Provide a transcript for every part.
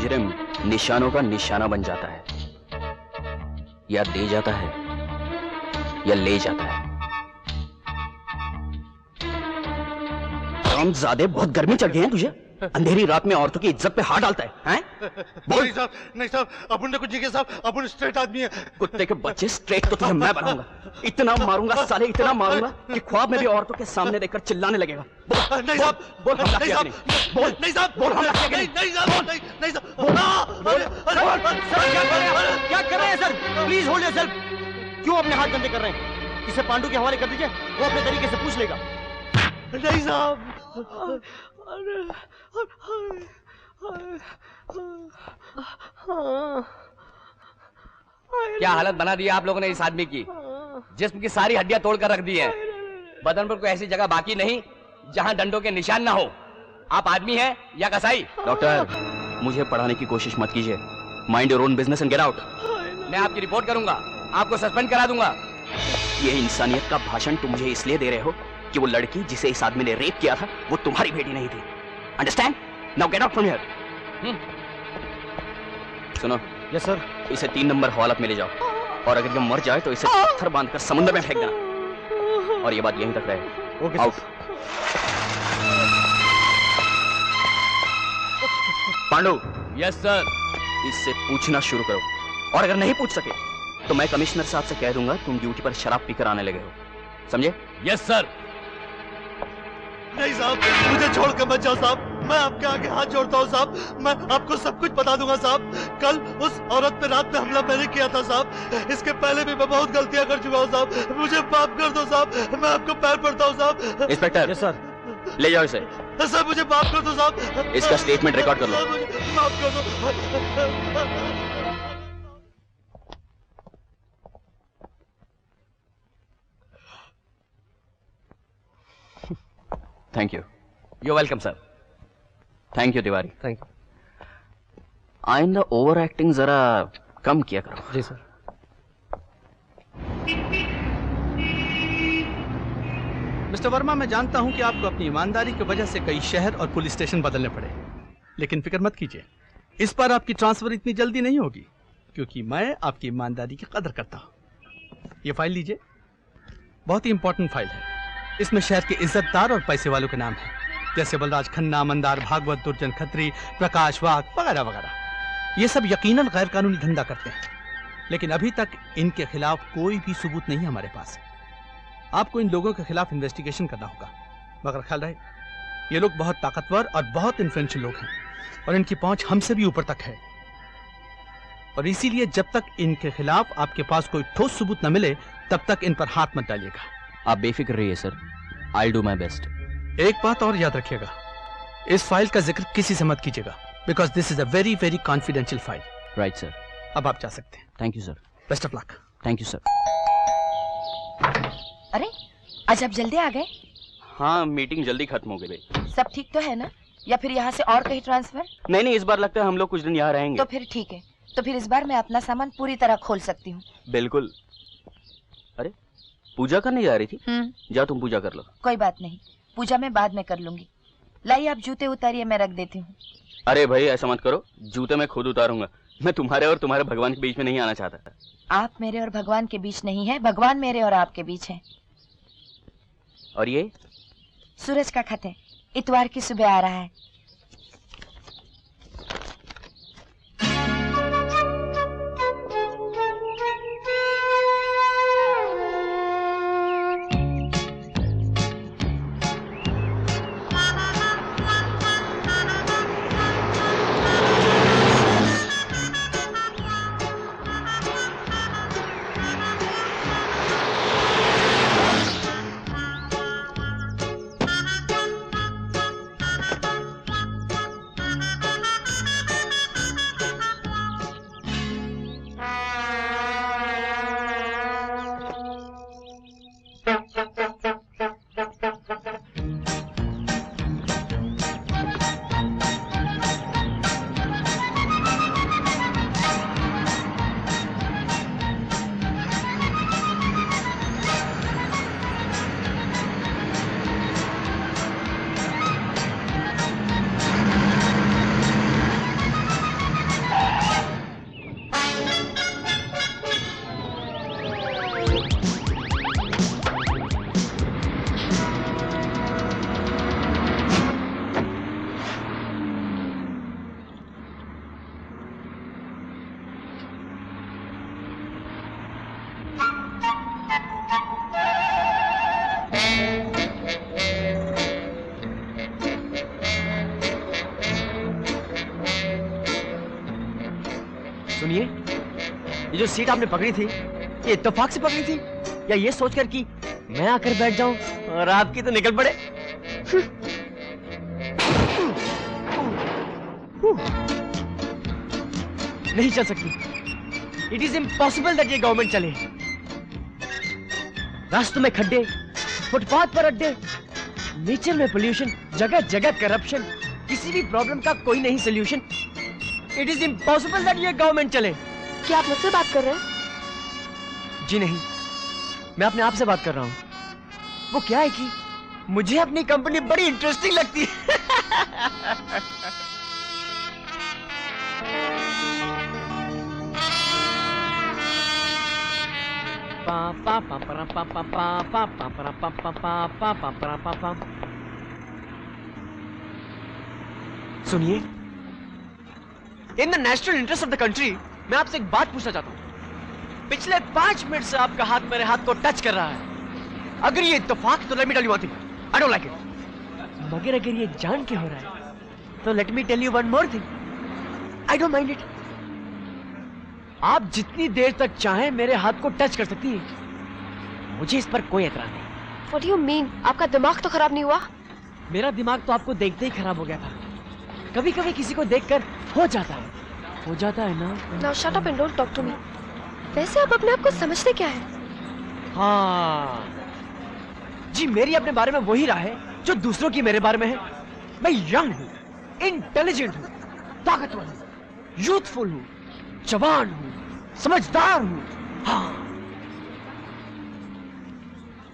मुजरिम निशानों का निशाना बन जाता है, या दे जाता है या ले जाता है। हरामजादे, बहुत गर्मी चढ़ गई है तुझे? अंधेरी रात में औरतों की इज्जत पे हाथ डालता है? बोल साहब, नहीं साहब, अपन ने कुछ नहीं किया साहब, अपन स्ट्रेट आदमी है। कुत्ते के बच्चे, स्ट्रेट तो तुझे मैं बनाऊंगा। इतना मारूंगा साले, इतना मारूंगा कि ख्वाब में भी औरतों के सामने देखकर चिल्लाने लगेगा। नहीं साहब, बोल हमला किया कि नहीं, बोल नहीं साहब, बोल हमला किया कि नहीं साहब, नहीं साहब, क्या कर रहे हैं सर? Please hold yourself. क्यों अपने हाथ गंदे कर रहे हैं? इसे पांडु के हवाले कर दीजिए, वो अपने तरीके से पूछ लेगा। नहीं साहब। क्या हालत बना दी आप लोगों ने इस आदमी की? जिस्म की सारी हड्डियां तोड़कर रख दी हैं। बदन पर कोई ऐसी जगह बाकी नहीं जहां डंडों के निशान ना हो। आप आदमी हैं या कसाई? डॉक्टर, मुझे पढ़ाने की कोशिश मत कीजिए। Mind your own business and get out. मैं आपकी रिपोर्ट करूंगा, आपको सस्पेंड करा दूंगा। ये इंसानियत का भाषण तुम मुझे इसलिए दे रहे हो कि वो लड़की जिसे इस आदमी ने रेप किया था वो तुम्हारी बेटी नहीं थी। Understand? Now get out from here. सुनो। Yes sir. इसे 3 नंबर हवालात में ले जाओ, और अगर ये मर जाए तो इसे पत्थर बांधकर समुद्र में फेंक देना, और ये बात यहीं तक रहे। Okay, out. Pandu. Yes sir. इससे पूछना शुरू करो, और अगर नहीं पूछ सके तो मैं कमिश्नर साहब से कह दूंगा तुम ड्यूटी पर शराब पीकर आने लगे हो। समझे? Yes sir. नहीं साहब, मुझे छोड़ के मत जाओ साहब। मैं आपके आगे हाथ जोड़ता हूँ साहब। मैं आपको सब कुछ बता दूंगा साहब। कल उस औरत पे रात में हमला मैंने किया था साहब। इसके पहले भी मैं बहुत गलतियां कर चुका हूँ साहब। मुझे माफ कर दो साहब। मैं आपको पैर पड़ता हूँ साहब। इंस्पेक्टर। Yes sir. ले जाओ इसे। सर मुझे माफ कर दो साहब। इसका स्टेटमेंट रिकॉर्ड कर लो। मुझे माफ कर दो। Thank you. You welcome sir. Thank you Tiwari. Thank you. आइंदा ओवर एक्टिंग जरा कम किया करो। जी सर। मिस्टर वर्मा, मैं जानता हूं कि आपको अपनी ईमानदारी की वजह से कई शहर और पुलिस स्टेशन बदलने पड़े, लेकिन फिक्र मत कीजिए, इस बार आपकी ट्रांसफर इतनी जल्दी नहीं होगी, क्योंकि मैं आपकी ईमानदारी की कदर करता हूं। ये फाइल लीजिए, बहुत ही इंपॉर्टेंट फाइल है। इसमें शहर के इज्जतदार और पैसे वालों के नाम हैं, जैसे बलराज खन्ना, मंदार भागवत, दुर्जन खत्री, प्रकाश वाघ वगैरह वगैरह। ये सब यकीनन गैर कानूनी धंधा करते हैं, लेकिन अभी तक इनके खिलाफ कोई भी सबूत नहीं हमारे पास। आपको इन लोगों के खिलाफ इन्वेस्टिगेशन करना होगा, मगर ख्याल रहे ये लोग बहुत ताकतवर और बहुत इन्फ्लुएंशियल लोग हैं, और इनकी पहुंच हमसे भी ऊपर तक है, और इसीलिए जब तक इनके खिलाफ आपके पास कोई ठोस सबूत न मिले तब तक इन पर हाथ मत डालिएगा। आप बेफिक्र रहिए sir, I do my best. एक बात और याद रखिएगा, इस फाइल का जिक्र किसी से मत कीजिएगा, because this is a very very confidential file. Right sir. अब आप जा सकते हैं। Thank you sir. Best of luck. Thank you sir. अरे आज आप जल्दी आ गए? हाँ, मीटिंग जल्दी खत्म हो गई। सब ठीक तो है ना? या फिर यहाँ से और कहीं ट्रांसफर? नहीं, इस बार लगता है हम लोग कुछ दिन यहाँ रहेंगे। तो फिर ठीक है, तो फिर इस बार मैं अपना सामान पूरी तरह खोल सकती हूँ। बिल्कुल। अरे पूजा करने जा रही थी? जाओ तुम पूजा कर लो। कोई बात नहीं, पूजा मैं बाद में कर लूंगी। लाइए आप जूते उतारिए, मैं रख देती हूँ। अरे भाई ऐसा मत करो, जूते मैं खुद उतारूंगा। मैं तुम्हारे और तुम्हारे भगवान के बीच में नहीं आना चाहता। आप मेरे और भगवान के बीच नहीं है, भगवान मेरे और आपके बीच है। और ये सूरज का खत है, इतवार की सुबह आ रहा है। सुनिए, ये जो सीट आपने पकड़ी थी, ये इत्तेफाक से पकड़ी थी या ये सोचकर कि मैं आकर बैठ जाऊं और आपकी तो निकल पड़े? नहीं चल सकती। इट इज इम्पॉसिबल दैट ये गवर्नमेंट चले। रास्तों में खड्डे, फुटपाथ पर अड्डे, नेचर में पोल्यूशन, जगह जगह करप्शन, किसी भी प्रॉब्लम का कोई नहीं solution. It is impossible that ये गवर्नमेंट चले। क्या आप मुझसे बात कर रहे हैं? जी नहीं, मैं अपने आप से बात कर रहा हूं। वो क्या है कि मुझे अपनी कंपनी बड़ी इंटरेस्टिंग लगती है। सुनिए, इन the national interest of the country मैं आपसे एक बात पूछना चाहता हूं। पिछले 5 मिनट से आपका हाथ मेरे हाथ को टच कर रहा है। अगर ये इत्तेफाक तो let me tell you one thing, I don't like it. मगर अगर ये जान के हो रहा है तो let me tell you one more thing, I don't mind it. आप जितनी देर तक चाहें मेरे हाथ को टच कर सकती हैं, मुझे इस पर कोई एतराज नहीं। What do you mean? आपका दिमाग तो खराब नहीं हुआ? मेरा दिमाग तो आपको देखते ही खराब हो गया था। कभी कभी किसी को देखकर हो जाता है ना। Now shut up and don't talk to me. वैसे आप अपने आप को समझते क्या है? हाँ जी, मेरी अपने बारे में वही राय है जो दूसरों की मेरे बारे में है। मैं यंग हूँ, इंटेलिजेंट हूँ, ताकतवर हूँ, यूथफुल हूँ, जवान हूँ, समझदार हूँ। हाँ,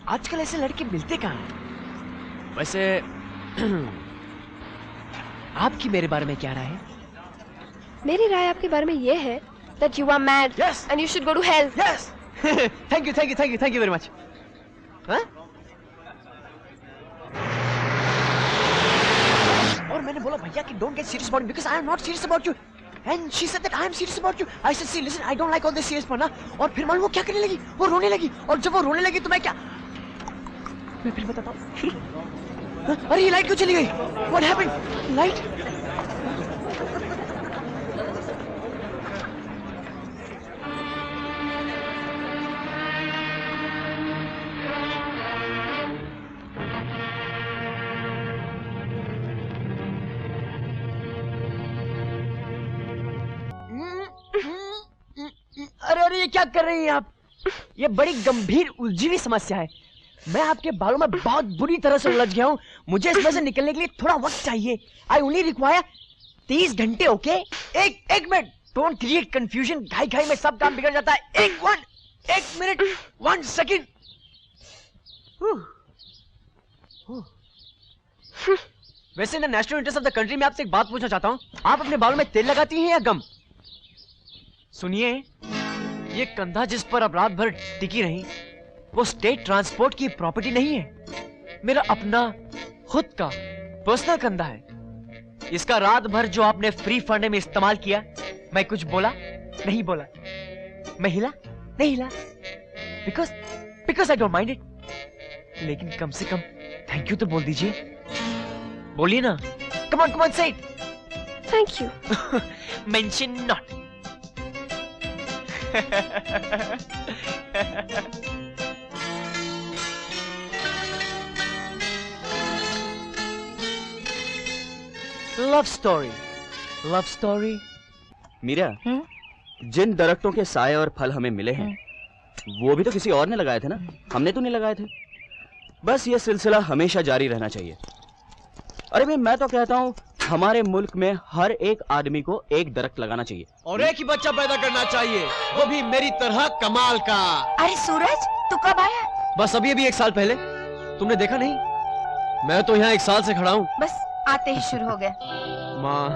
आजकल ऐसे लड़के मिलते कहाँ हैं? वैसे आपकी मेरे बारे में क्या राय है? मेरी राय आपके बारे में ये है that you are mad Yes. and you should go to hell. Yes. Thank you very much. हाँ? और मैंने बोला भैया कि don't get serious about it because I am not serious about you. And she said that I am serious about you. I said, see, listen, I don't like all this serious fun. और फिर मालूम वो क्या करने लगी? वो रोने लगी। और जब वो रोने लगी तो मैं क्या? मैं फिर बताता हूँ। अरे ये लाइट क्यों चली गई? What happened? लाइट? अरे ये क्या कर रही हैं आप? ये बड़ी गंभीर उलझी हुई समस्या है। मैं आपके बालों में बहुत बुरी तरह से उलझ गया हूँ। मुझे इसमें से निकलने के लिए थोड़ा वक्त चाहिए। आई ओनली रिक्वायर 30 घंटे, ओके? एक मिनट, डोंट क्रिएट कंफ्यूजन। घाई में सब काम बिगड़ जाता है। एक मिनट, 1 सेकेंड। वैसे in the national interest of the country में आपसे एक बात पूछना चाहता हूँ। आप अपने बालों में तेल लगाती हैं या गम? सुनिए, ये कंधा जिस पर अब रात भर टिकी रही, वो स्टेट ट्रांसपोर्ट की प्रॉपर्टी नहीं है। मेरा अपना खुद का पर्सनल कंधा है। इसका रात भर जो आपने फ्री फंड में इस्तेमाल किया, मैं कुछ बोला नहीं बोला, मैं हिला नहीं हिला, because I don't mind it. लेकिन कम से कम थैंक यू तो बोल दीजिए। बोलिए ना, come on say it. Thank you. Mention not. Love story. Meera, जिन दरख्तों के साए और फल हमें मिले हैं, वो भी तो किसी और ने लगाए थे ना, हमने तो नहीं लगाए थे। बस ये सिलसिला हमेशा जारी रहना चाहिए। अरे भाई, मैं तो कहता हूँ हमारे मुल्क में हर एक आदमी को एक दरख्त लगाना चाहिए और एक ही बच्चा पैदा करना चाहिए, वो भी मेरी तरह कमाल का। अरे सूरज, तू कब आया? बस अभी 1 साल पहले। तुमने देखा नहीं? मैं तो यहाँ 1 साल से खड़ा हूँ। बस आते ही शुरू हो गया। माँ।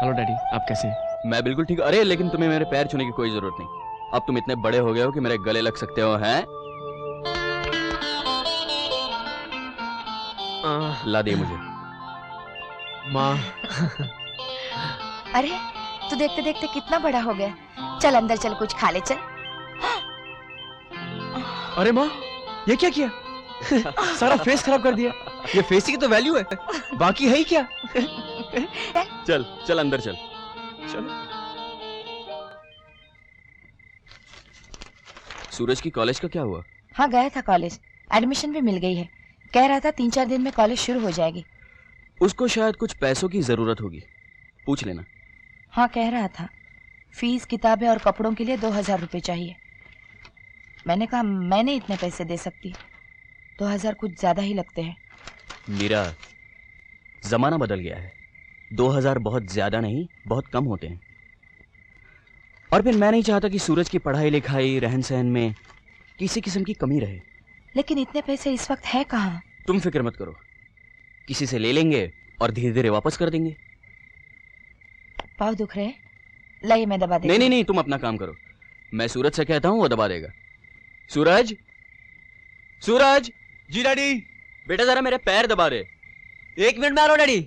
हेलो डैडी, आप कैसे हैं? मैं बिल्कुल ठीक। अरे लेकिन तुम्हें मेरे पैर छूने की कोई जरूरत नहीं। अब तुम इतने बड़े हो गए हो कि मेरे गले लग सकते हो। हैं? ला दे मुझे। माँ। अरे तू देखते देखते कितना बड़ा हो गया। चल अंदर चल, कुछ खा ले चल। अरे माँ, ये क्या किया? सारा फेस खराब कर दिया। ये फेस की तो वैल्यू है, बाकी है ही क्या? चल चल अंदर चल। चलो। सूरज की कॉलेज का क्या हुआ? हाँ गया था कॉलेज, एडमिशन भी मिल गई है। कह रहा था 3-4 दिन में कॉलेज शुरू हो जाएगी। उसको शायद कुछ पैसों की जरूरत होगी, पूछ लेना। हाँ कह रहा था, फीस, किताबें और कपड़ों के लिए 2000 रुपये चाहिए। मैंने कहा मैं नहीं इतने पैसे दे सकती, 2000 कुछ ज्यादा ही लगते हैं। मीरा, जमाना बदल गया है, 2000 बहुत ज्यादा नहीं, बहुत कम होते हैं। और फिर मैं नहीं चाहता कि सूरज की पढ़ाई लिखाई, रहन सहन में किसी किस्म की कमी रहे। लेकिन इतने पैसे इस वक्त है कहाँ? तुम फिक्र मत करो, किसी से ले लेंगे और धीरे धीरे वापस कर देंगे। पाँव दुख रहे? लाइए मैं दबा देती। नहीं, तुम अपना काम करो, मैं सूरज से कहता हूँ, वो दबा देगा। सूरज, सूरज। जी डैडी। बेटा जरा मेरे पैर दबा दे। 1 मिनट में आ रहा हूं डैडी।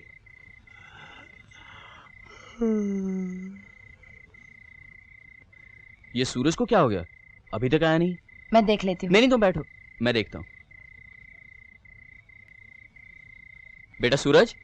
ये सूरज को क्या हो गया? अभी तक आया नहीं। मैं देख लेती हूँ। नहीं, तुम बैठो, मैं देखता हूँ। बेटा सूरज।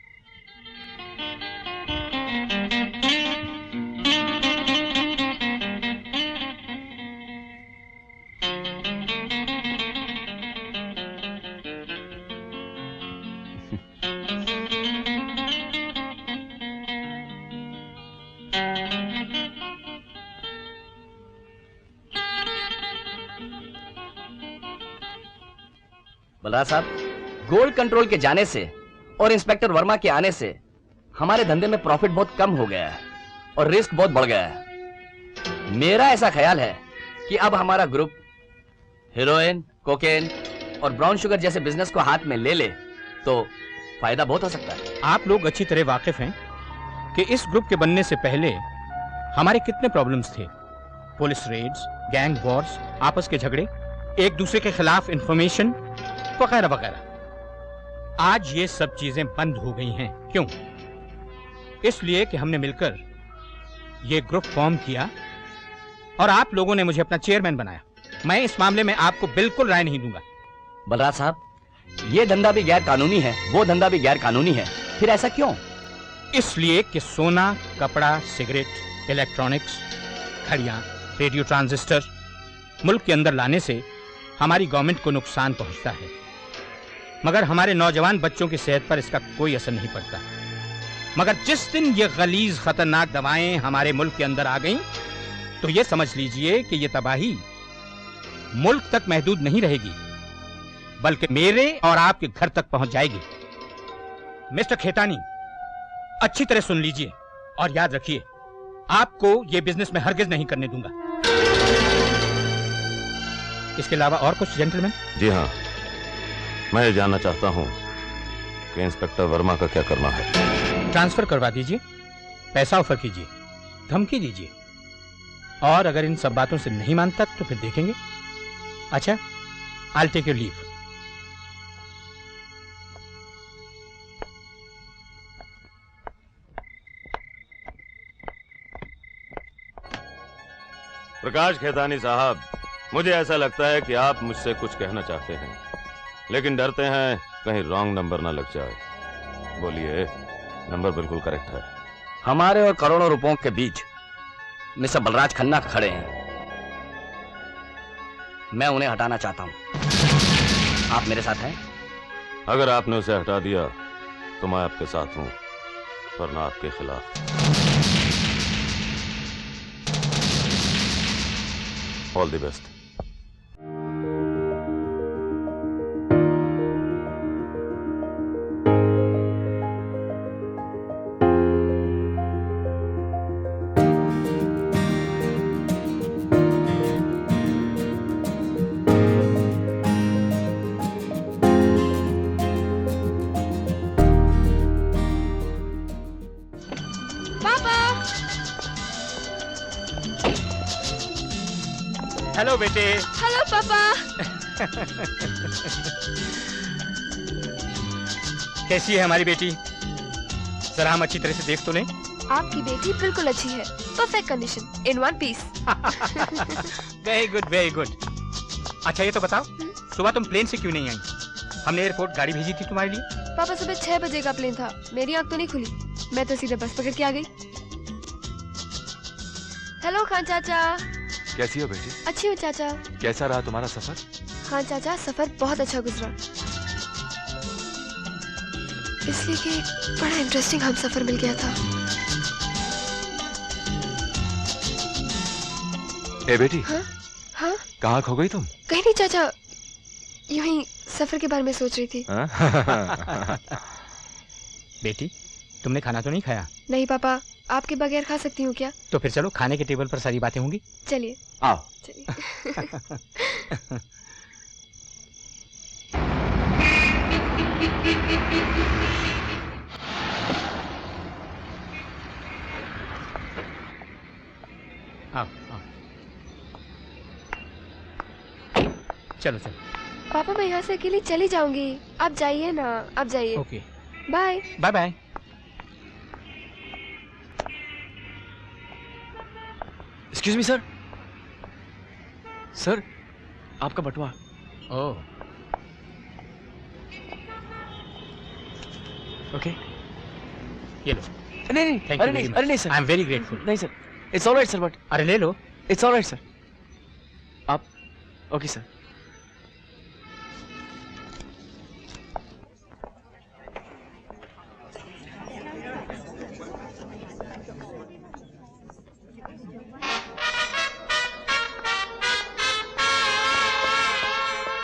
बलराज साहब, गोल्ड कंट्रोल के जाने से और इंस्पेक्टर वर्मा के आने से हमारे धंधे में प्रॉफिट बहुत कम हो गया है और रिस्क बहुत बढ़ गया है। मेरा ऐसा ख्याल है कि अब हमारा ग्रुप हेरोइन, कोकेन और ब्राउन शुगर जैसे बिजनेस को हाथ में ले ले तो फायदा बहुत हो सकता है। आप लोग अच्छी तरह वाकिफ हैं कि इस ग्रुप के बनने से पहले हमारे कितने प्रॉब्लम्स थे। पुलिस रेड्स, गैंग वॉर्स, आपस के झगड़े, एक दूसरे के खिलाफ इंफॉर्मेशन वगैरह वगैरह। आज ये सब चीजें बंद हो गई हैं। क्यों? इसलिए कि हमने मिलकर ये ग्रुप फॉर्म किया और आप लोगों ने मुझे अपना चेयरमैन बनाया। मैं इस मामले में आपको बिल्कुल राय नहीं दूंगा। बलराज साहब, ये धंधा भी गैर कानूनी है, वो धंधा भी गैर कानूनी है, फिर ऐसा क्यों? इसलिए कि सोना, कपड़ा, सिगरेट, इलेक्ट्रॉनिक्स, घड़ियां, रेडियो ट्रांजिस्टर मुल्क के अंदर लाने से हमारी गवर्नमेंट को नुकसान पहुंचता है, मगर हमारे नौजवान बच्चों की सेहत पर इसका कोई असर नहीं पड़ता। मगर जिस दिन ये गलीज खतरनाक दवाएं हमारे मुल्क के अंदर आ गईं, तो ये समझ लीजिए कि ये तबाही मुल्क तक महदूद नहीं रहेगी, बल्कि मेरे और आपके घर तक पहुंच जाएगी। मिस्टर खेतानी, अच्छी तरह सुन लीजिए और याद रखिए, आपको ये बिजनेस में हरगिज नहीं करने दूंगा। इसके अलावा और कुछ जेंटलमैन? जी हाँ, मैं ये जानना चाहता हूँ कि इंस्पेक्टर वर्मा का क्या करना है। ट्रांसफर करवा दीजिए, पैसा ऑफर कीजिए, धमकी दीजिए, और अगर इन सब बातों से नहीं मानता तो फिर देखेंगे। अच्छा, I'll take your leave. प्रकाश खेतानी साहब, मुझे ऐसा लगता है कि आप मुझसे कुछ कहना चाहते हैं, लेकिन डरते हैं कहीं रॉन्ग नंबर ना लग जाए। बोलिए, नंबर बिल्कुल करेक्ट है। हमारे और करोड़ों रुपयों के बीच मिस्टर बलराज खन्ना खड़े हैं, मैं उन्हें हटाना चाहता हूं। आप मेरे साथ हैं? अगर आपने उसे हटा दिया तो मैं आपके साथ हूं, वरना आपके खिलाफ। All the best. हेलो बेटे। हेलो पापा। कैसी है हमारी बेटी? जरा हम अच्छी तरह से देख तो लें। आपकी बेटी बिल्कुल अच्छी है, perfect condition, in one piece. Very good, very good. अच्छा ये तो बताओ, सुबह तुम प्लेन से क्यों नहीं आई? हमने एयरपोर्ट गाड़ी भेजी थी तुम्हारे लिए। पापा सुबह 6 बजे का प्लेन था, मेरी आंख तो नहीं खुली, मैं तो सीधे बस पकड़ के आ गई। हेलो खान चाचा। कैसी हो बेटी? अच्छी हूँ चाचा। कैसा रहा तुम्हारा सफर? खान चाचा सफर बहुत अच्छा गुजरा, इसलिए कि बड़ा इंटरेस्टिंग हम सफर मिल गया था। ए बेटी। हाँ हाँ। कहाँ खो गई तुम? कहीं नहीं चाचा, यूं ही सफर के बारे में सोच रही थी। बेटी तुमने खाना तो नहीं खाया? नहीं पापा, आपके बगैर खा सकती हूँ क्या? तो फिर चलो, खाने के टेबल पर सारी बातें होंगी। चलिए आओ। चलिए। आओ आओ। चलो चलो। पापा मैं यहाँ से अकेली चली जाऊंगी, आप जाइए ना, आप जाइए। Okay bye bye bye. Excuse me sir. Sir आपका बटुआ। Oh okay. ये लो। नहीं नहीं, Thank अरे you नहीं, very अरे नहीं much. Sir. I am very grateful. नहीं sir, it's alright sir, but अरे ले लो। It's alright sir. आप ओके सर।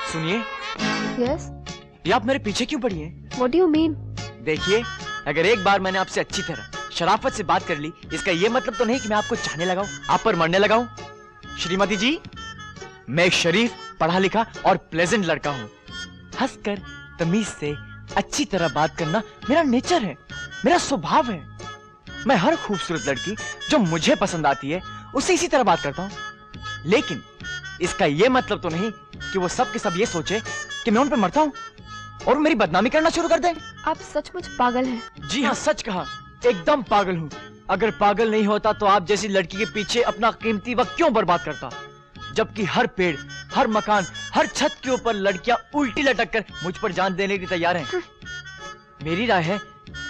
सुनिए, यस। ये आप मेरे पीछे क्यों पड़ी हैं? What do you mean? देखिए, अगर एक बार मैंने आपसे अच्छी तरह शराफत से बात कर ली, इसका ये मतलब तो नहीं कि मैं आपको चाहने लगा हूं, आप पर मरने लगा हूं। श्रीमती जी, मैं एक शरीफ, पढ़ा लिखा और प्लेजेंट लड़का हूं। हंसकर, तमीज से, अच्छी तरह बात करना मेरा नेचर है, मेरा स्वभाव है। मैं हर खूबसूरत लड़की जो मुझे पसंद आती है उससे इसी तरह बात करता हूं। लेकिन इसका ये मतलब तो नहीं कि वो सब के सब ये सोचे कि मैं उन पर मरता हूं और मेरी बदनामी करना शुरू कर दें। आप सचमुच पागल हैं। जी हाँ, सच कहा, एकदम पागल हूँ। अगर पागल नहीं होता तो आप जैसी लड़की के पीछे अपना कीमती वक्त क्यों बर्बाद करता? जबकि हर पेड़, हर मकान, हर छत के ऊपर लड़कियां उल्टी लटक कर मुझ पर जान देने के लिए तैयार हैं। मेरी राय है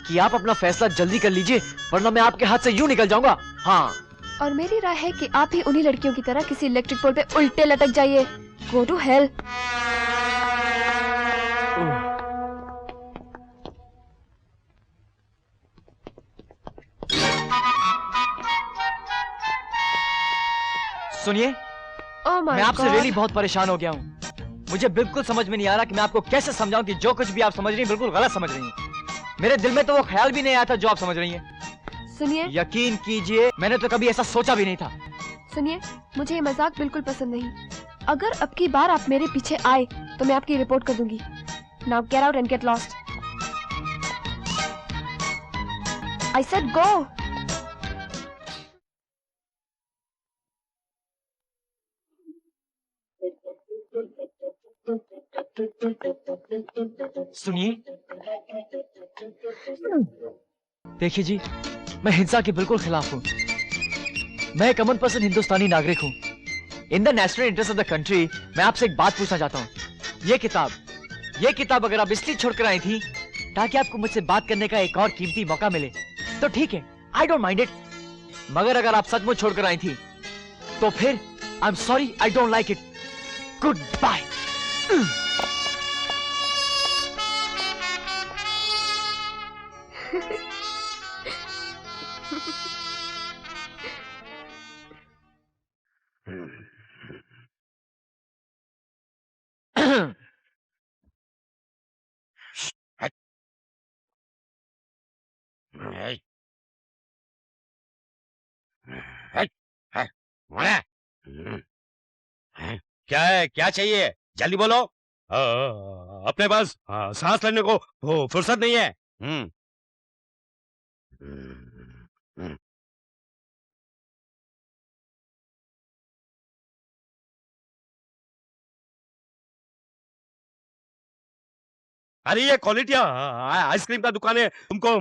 कि आप अपना फैसला जल्दी कर लीजिए, वरना मैं आपके हाथ से यूं निकल जाऊंगा। हाँ। और मेरी राय है कि आप ही उन्हीं लड़कियों की तरह किसी इलेक्ट्रिक पोल पे उल्टे लटक जाइए। Go to hell. सुनिए, मैं आपसे रियली बहुत परेशान हो गया हूँ। मुझे बिल्कुल समझ में नहीं आ रहा कि मैं आपको कैसे समझाऊं कि जो कुछ भी आप समझ रही हैं बिल्कुल गलत समझ रही हैं। मेरे दिल में तो वो ख्याल भी नहीं आया था जो आप समझ रही हैं। सुनिए, यकीन कीजिए, मैंने तो कभी ऐसा सोचा भी नहीं था। सुनिए, मुझे ये मजाक बिल्कुल पसंद नहीं। अगर अब की बार आप मेरे पीछे आए तो मैं आपकी रिपोर्ट कर दूंगी। Now get out and get lost. I said go. सुनिए, देखिए जी, मैं हिंसा के बिल्कुल खिलाफ हूँ। मैं एक अमन पसंद हिंदुस्तानी नागरिक हूँ। इन the national interest of the country, मैं आपसे एक बात पूछना चाहता हूँ। ये किताब अगर आप इसलिए छोड़कर आई थी ताकि आपको मुझसे बात करने का एक और कीमती मौका मिले, तो ठीक है, आई डोंट माइंड इट। मगर अगर आप सचमुच छोड़कर आई थी, तो फिर I am sorry, I don't like it. Good bye. क्या है, क्या चाहिए? जल्दी बोलो। अपने पास सांस लेने को फुर्सत नहीं है। अरे ये क्वालिटी आइसक्रीम का दुकान है। तुमको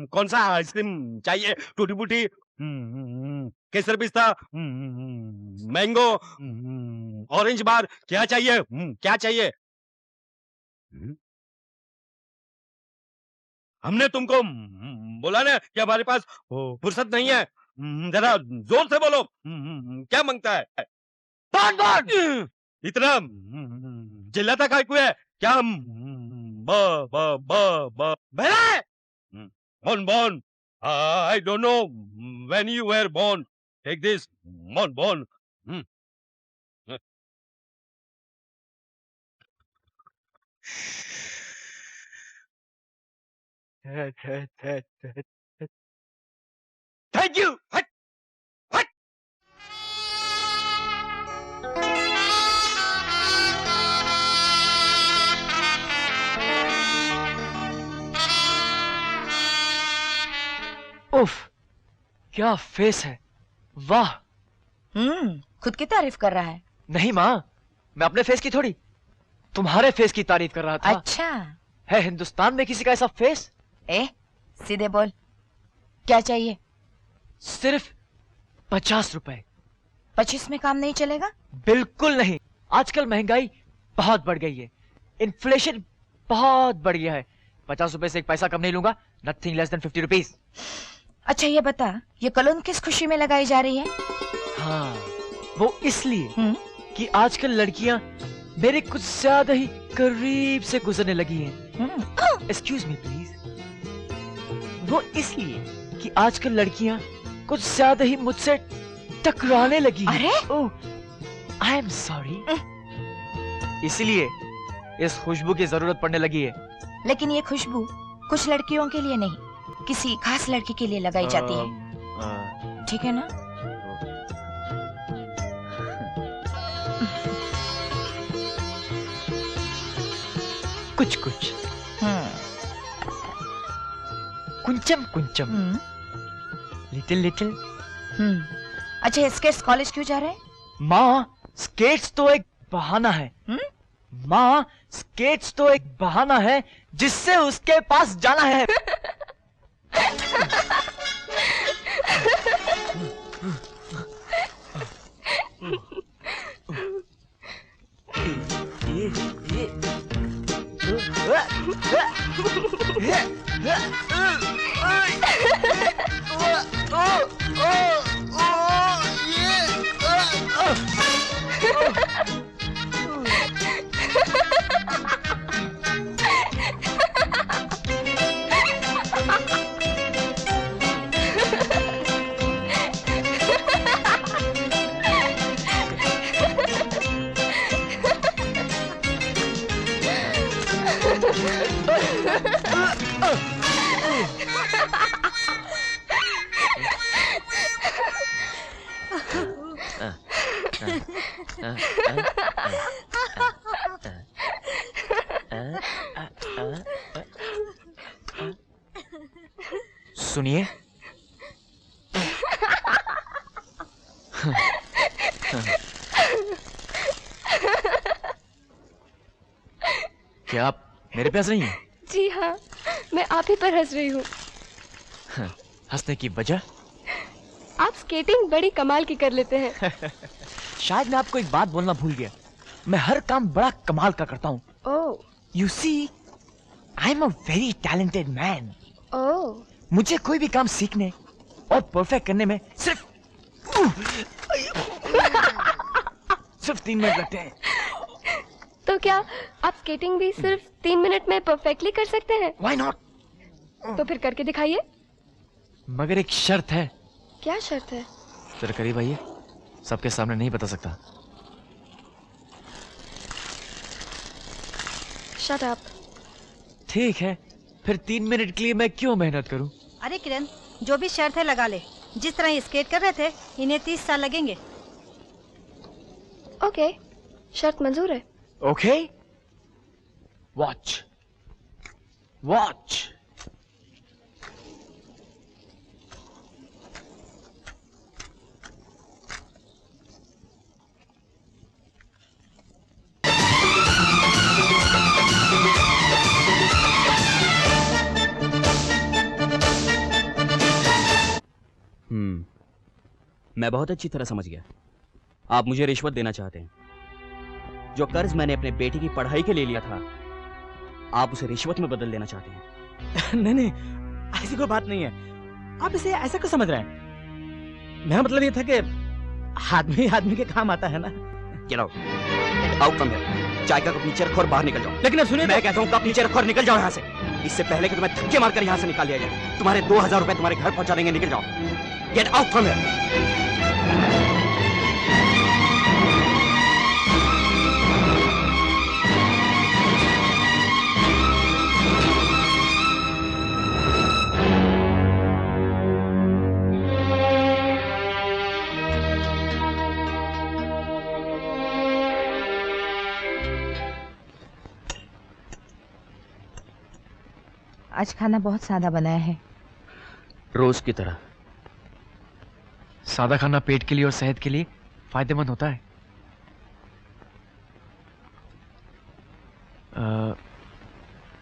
कौन सा आइसक्रीम चाहिए? टूटी फूटी, केसर पिस्ता, मैंगो, ऑरेंज बार, क्या चाहिए? क्या चाहिए? हमने तुमको बोला ना कि हमारे पास फुर्सत नहीं है। जरा जोर से बोलो, क्या मांगता है? बॉन बॉन! इतना चिल्लाता काय को है? क्या ब ब ब ब बेरे? Bon bon, I don't know when you were born. Take this, bon bon. Thank you. Hut, hut. उफ, क्या फेस है, वाह। खुद की तारीफ कर रहा है। नहीं माँ, मैं अपने फेस की थोड़ी, तुम्हारे फेस की तारीफ कर रहा था। अच्छा है हिंदुस्तान में किसी का ऐसा फेस? सीधे बोल, क्या चाहिए? सिर्फ 50 रुपए। 25 में काम नहीं चलेगा? बिल्कुल नहीं, आजकल महंगाई बहुत बढ़ गई है, इन्फ्लेशन बहुत बढ़ गया है। 50 रुपए से एक पैसा कम नहीं लूंगा, नथिंग लेस देन 50 रुपीज। अच्छा ये बता, ये कलोन किस खुशी में लगाई जा रही है? हाँ, वो इसलिए कि आजकल लड़कियां मेरे कुछ ज्यादा ही करीब से गुजरने लगी हैं। Excuse me please. वो इसलिए कि आजकल लड़कियां कुछ ज्यादा ही मुझसे टकराने लगी हैं। अरे ओह, आई एम सॉरी। इसलिए इस खुशबू की जरूरत पड़ने लगी है। लेकिन ये खुशबू कुछ लड़कियों के लिए नहीं, किसी खास लड़की के लिए लगाई जाती है, ठीक है ना? कुछ कुछ कुंचम कुंचम, लिटिल लिटिल। अच्छा स्केट्स कॉलेज क्यों जा रहे हैं? माँ, स्केट्स तो एक बहाना है। माँ, स्केट्स तो एक बहाना है जिससे उसके पास जाना है। सुनिए, क्या आप मेरे पे हंस रही हैं? जी हाँ, मैं आप ही पर हंस रही हूँ। हंसने की वजह? आप स्केटिंग बड़ी कमाल की कर लेते हैं। शायद मैं आपको एक बात बोलना भूल गया, मैं हर काम बड़ा कमाल का करता हूँ। Oh, you see, I am a very talented man. Oh, मुझे कोई भी काम सीखने और परफेक्ट करने में सिर्फ 3 मिनट लगते हैं। तो क्या आप स्केटिंग भी सिर्फ 3 मिनट में परफेक्टली कर सकते हैं? Why not? तो फिर करके दिखाइए। मगर एक शर्त है। क्या शर्त है? जरा करीब आइए, सबके सामने नहीं बता सकता। Shut up। ठीक है, फिर 3 मिनट के लिए मैं क्यों मेहनत करूं? अरे किरण, जो भी शर्त है लगा ले। जिस तरह ये स्केट कर रहे थे, इन्हें 30 साल लगेंगे। ओके, शर्त मंजूर है। Okay, watch watch. मैं बहुत अच्छी तरह समझ गया। आप मुझे रिश्वत देना चाहते हैं। जो कर्ज मैंने अपने बेटी की पढ़ाई के लिए लिया था, आप उसे रिश्वत में बदल देना चाहते हैं। नहीं नहीं, ऐसी कोई बात नहीं है। आप इसे ऐसा क्यों समझ रहे हैं? मेरा मतलब ये था कि आदमी आदमी के काम आता है ना। Get out. Get out from here. चाय का कप नीचे रखो और बाहर निकल जाओ। लेकिन अब सुनिए, मैं कहता हूँ कप नीचे रखो और निकल जाओ यहाँ से, इससे पहले कि तुम्हें धक्के मारकर यहाँ से निकाल दिया जाए। तुम्हारे 2000 रुपए तुम्हारे घर पहुंचा देंगे, निकल जाओ। Get out from here. आज खाना बहुत सादा बनाया है। रोज की तरह। सादा खाना पेट के लिए और सेहत के लिए फायदेमंद होता है।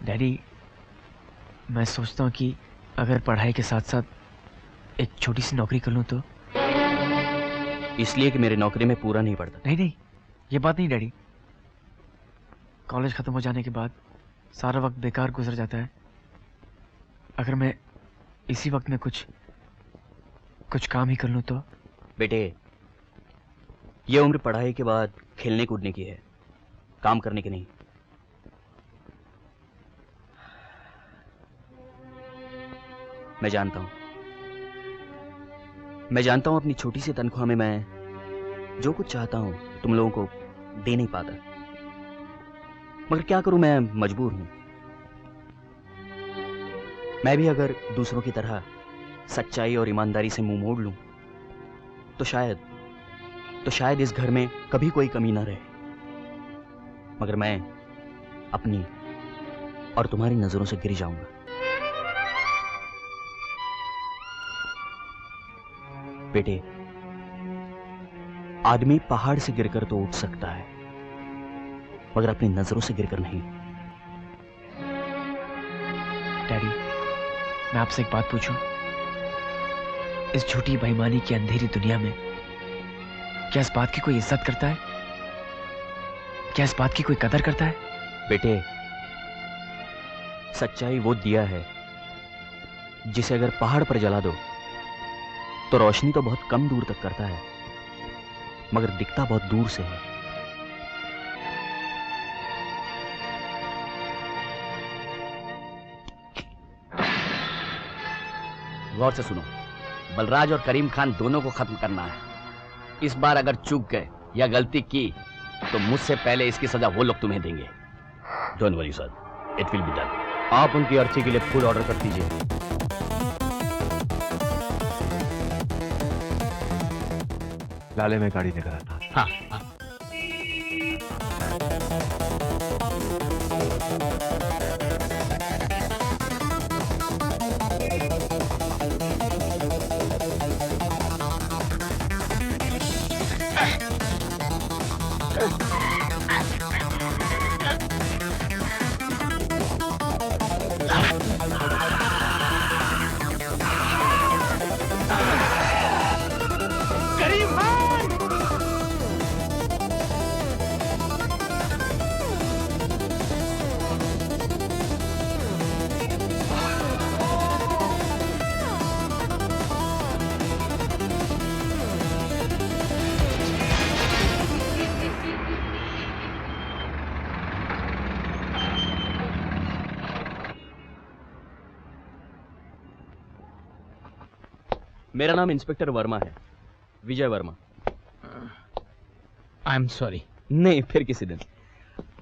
डैडी, मैं सोचता हूँ कि अगर पढ़ाई के साथ साथ एक छोटी सी नौकरी कर लूँ तो। इसलिए कि मेरी नौकरी में पूरा नहीं पड़ता। नहीं नहीं, ये बात नहीं डैडी। कॉलेज खत्म हो जाने के बाद सारा वक्त बेकार गुजर जाता है। अगर मैं इसी वक्त में कुछ काम ही कर लूं तो। बेटे, ये उम्र पढ़ाई के बाद खेलने कूदने की है, काम करने की नहीं। मैं जानता हूं अपनी छोटी सी तनख्वाह में मैं जो कुछ चाहता हूं तुम लोगों को दे नहीं पाता, मगर क्या करूं, मैं मजबूर हूं। मैं भी अगर दूसरों की तरह सच्चाई और ईमानदारी से मुंह मोड़ लूं तो शायद इस घर में कभी कोई कमी ना रहे। मगर मैं अपनी और तुम्हारी नजरों से गिर जाऊंगा। बेटे, आदमी पहाड़ से गिरकर तो उठ सकता है, मगर अपनी नजरों से गिरकर नहीं। डैडी, मैं आपसे एक बात पूछूं? इस झूठी बेईमानी की अंधेरी दुनिया में क्या इस बात की कोई इज्जत करता है? क्या इस बात की कोई कदर करता है? बेटे, सच्चाई वो दिया है जिसे अगर पहाड़ पर जला दो तो रोशनी तो बहुत कम दूर तक करता है, मगर दिखता बहुत दूर से है। गौर से सुनो, बलराज और करीम खान दोनों को खत्म करना है। इस बार अगर चूक गए या गलती की तो मुझसे पहले इसकी सजा वो लोग तुम्हें देंगे। Don't worry sir, it will be done. आप उनकी अर्थी के लिए फूड ऑर्डर कर दीजिए। लाले में गाड़ी निकल आता। हाँ, मेरा नाम इंस्पेक्टर वर्मा है, Vijay Verma. I am sorry. नहीं, फिर किसी दिन।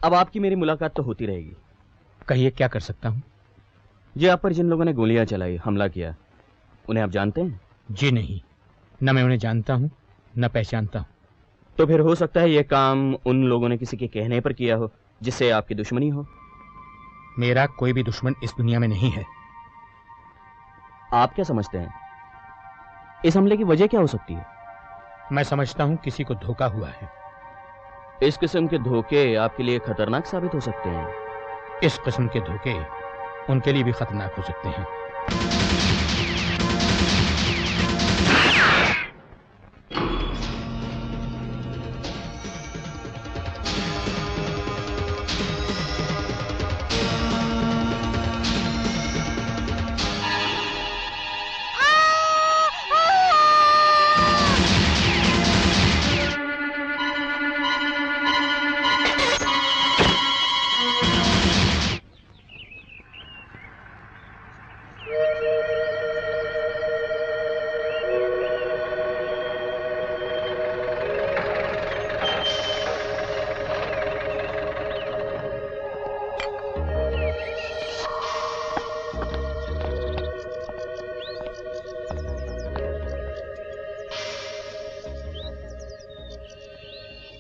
अब आपकी मेरी मुलाकात तो होती रहेगी। कहिए, क्या कर सकता हूँ? जी, आप पर जिन लोगों ने गोलियां चलाई, हमला किया, उन्हें आप जानते हैं? जी नहीं, न मैं उन्हें जानता हूँ न पहचानता हूँ। तो फिर हो सकता है यह काम उन लोगों ने किसी के कहने पर किया हो जिससे आपकी दुश्मनी हो। मेरा कोई भी दुश्मन इस दुनिया में नहीं है। आप क्या समझते हैं इस हमले की वजह क्या हो सकती है? मैं समझता हूँ किसी को धोखा हुआ है। इस किस्म के धोखे आपके लिए खतरनाक साबित हो सकते हैं। इस किस्म के धोखे उनके लिए भी खतरनाक हो सकते हैं।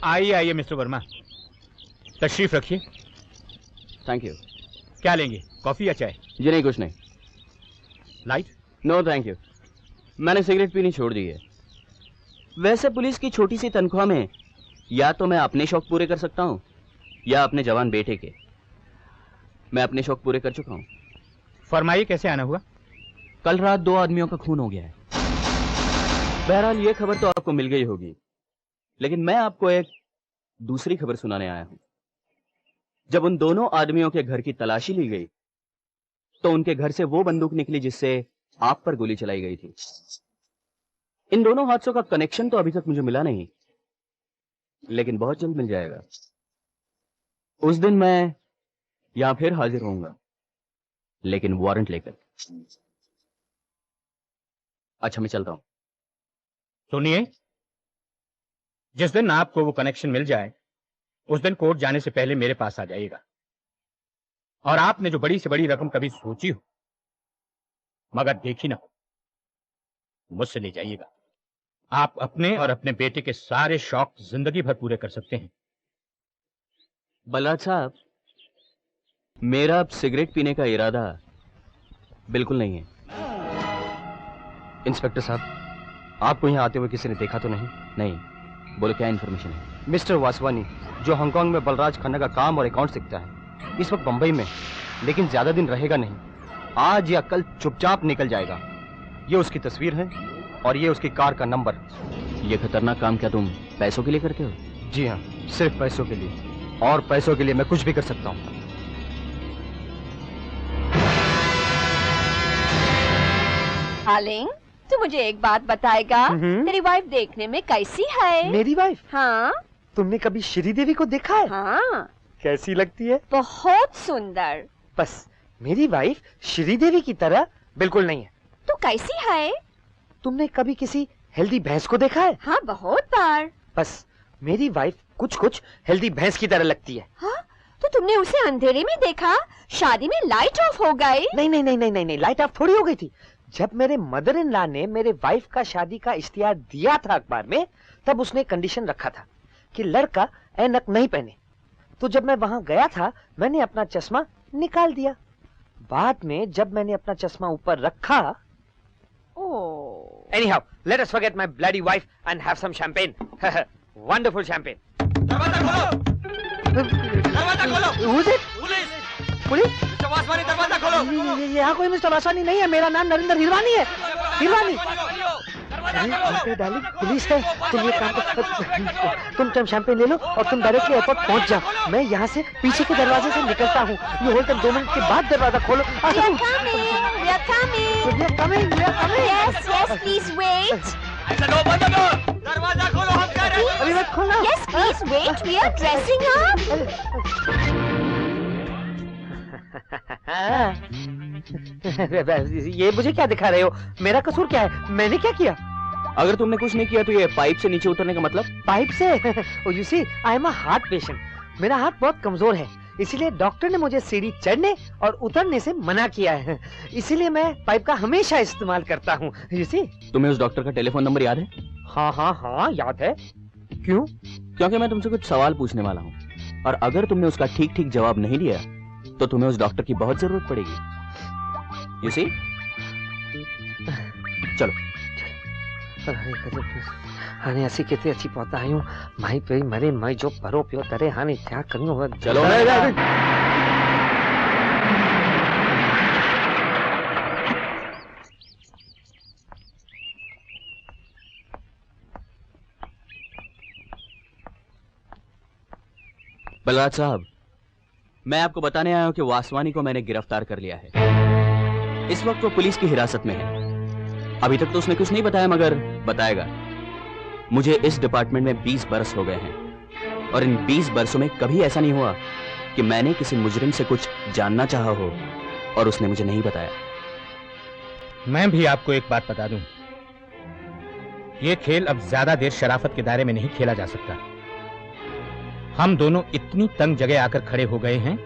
आइए आइए मिस्टर वर्मा, तशरीफ रखिए। Thank you. क्या लेंगे, कॉफी या चाय? जी नहीं, कुछ नहीं। लाइट? नो थैंक यू, मैंने सिगरेट पीनी छोड़ दी है। वैसे पुलिस की छोटी सी तनख्वाह में या तो मैं अपने शौक पूरे कर सकता हूँ या अपने जवान बेटे के। मैं अपने शौक पूरे कर चुका हूँ। फरमाइए, कैसे आना हुआ? कल रात 2 आदमियों का खून हो गया है। बहरहाल ये खबर तो आपको मिल गई होगी, लेकिन मैं आपको एक दूसरी खबर सुनाने आया हूं। जब उन दोनों आदमियों के घर की तलाशी ली गई तो उनके घर से वो बंदूक निकली जिससे आप पर गोली चलाई गई थी। इन दोनों हादसों का कनेक्शन तो अभी तक मुझे मिला नहीं, लेकिन बहुत जल्द मिल जाएगा। उस दिन मैं यहां फिर हाजिर होऊंगा, लेकिन वारंट लेकर। अच्छा, मैं चलता हूं। सुनिए, जिस दिन आपको वो कनेक्शन मिल जाए उस दिन कोर्ट जाने से पहले मेरे पास आ जाइएगा, और आपने जो बड़ी से बड़ी रकम कभी सोची हो मगर देखी ना हो, मुझसे ले जाइएगा। आप अपने और अपने बेटे के सारे शौक जिंदगी भर पूरे कर सकते हैं। बलराज साहब, मेरा अब सिगरेट पीने का इरादा बिल्कुल नहीं है। इंस्पेक्टर साहब, आपको यहाँ आते हुए किसी ने देखा तो नहीं? नहीं। बोलो, क्या इन्फॉर्मेशन है? मिस्टर वासवानी, जो हांगकांग में बलराज खन्ना का काम और अकाउंट सीखता है, इस वक्त बंबई में, लेकिन ज्यादा दिन रहेगा नहीं। आज या कल चुपचाप निकल जाएगा। ये उसकी तस्वीर है और ये उसकी कार का नंबर। ये खतरनाक काम क्या तुम पैसों के लिए करते हो? जी हाँ, सिर्फ पैसों के लिए, और पैसों के लिए मैं कुछ भी कर सकता हूँ। डार्लिंग, तू मुझे एक बात बताएगा, तेरी वाइफ देखने में कैसी है? मेरी वाइफ? हाँ। तुमने कभी श्रीदेवी को देखा है? हाँ। कैसी लगती है? बहुत सुंदर। बस मेरी वाइफ श्रीदेवी की तरह बिल्कुल नहीं है। तो कैसी है? तुमने कभी किसी हेल्दी भैंस को देखा है? हाँ, बहुत बार। बस मेरी वाइफ कुछ कुछ हेल्दी भैंस की तरह लगती है। हाँ? तो तुमने उसे अंधेरे में देखा, शादी में लाइट ऑफ हो गई? नहीं नहीं नहीं नहीं नहीं, नहीं लाइट ऑफ थोड़ी हो गई थी। जब मेरे मदर इन लॉ ने मेरे वाइफ का शादी का इश्तिहार दिया था अखबार में, तब उसने कंडीशन रखा था कि लड़का ऐनक नहीं पहने। तो जब मैं वहां गया था, मैंने अपना चश्मा निकाल दिया। बाद में जब मैंने अपना चश्मा ऊपर रखा, anyhow, let us forget my bloody wife and have some champagne. Wonderful champagne. दरवाजा खोलो! दरवाजा खोलो! Who's it? Police! Police? Mister Vaswani, दरवाजा खोलो! यहाँ कोई मिस्टर वासवानी नहीं है। मेरा नाम नरेंद्र हिरवानी है। हिरवानी। अरे डार्लिंग, पुलिस है। तुम ये काम कर, तुम शैंपेन ले लो और तुम डायरेक्टली एयरपोर्ट पहुंच जाओ। मैं यहाँ से पीछे के दरवाजे से निकलता हूँ। ये होल्ड तक 2 मिनट के बाद दरवाजा खोलो। We are coming. We are coming. We are coming. Yes, yes, please wait. ऐसा लो, बंद करो! दरवाजा खोलो, हम कह रहे हैं। अभी मत खोलना। Yes, please wait. We are dressing up. ये मुझे क्या दिखा रहे हो? मेरा कसूर क्या है? मैंने क्या किया? अगर तुमने कुछ नहीं किया तो ये पाइप से नीचे उतरने का मतलब? पाइप से? You see, I am a heart patient. मेरा हार्ट बहुत कमजोर है, इसीलिए डॉक्टर ने मुझे सीढ़ी चढ़ने और उतरने से मना किया है। इसीलिए मैं पाइप का हमेशा इस्तेमाल करता हूँ। You see. तुम्हें उस डॉक्टर का टेलीफोन नंबर याद है? हाँ हाँ हाँ, याद है। क्यों? क्योंकि मैं तुमसे कुछ सवाल पूछने वाला हूँ, और अगर तुमने उसका ठीक ठीक जवाब नहीं दिया तो तुम्हें उस डॉक्टर की बहुत जरूरत पड़ेगी। You see? चलो। हाने ऐसी कितनी अच्छी पौधा आयु माई पे मरे मई जो परो पियो तरे हाने क्या करूं? चलो। बलराज साहब, मैं आपको बताने आया हूं कि वासवानी को मैंने गिरफ्तार कर लिया है। इस वक्त वो पुलिस की हिरासत में है। अभी तक तो उसने कुछ नहीं बताया, मगर बताएगा। मुझे इस डिपार्टमेंट में 20 बरस हो गए हैं, और इन 20 बरसों में कभी ऐसा नहीं हुआ कि मैंने किसी मुजरिम से कुछ जानना चाहा हो और उसने मुझे नहीं बताया। मैं भी आपको एक बात बता दूं, ये खेल अब ज्यादा देर शराफत के दायरे में नहीं खेला जा सकता। हम दोनों इतनी तंग जगह आकर खड़े हो गए हैं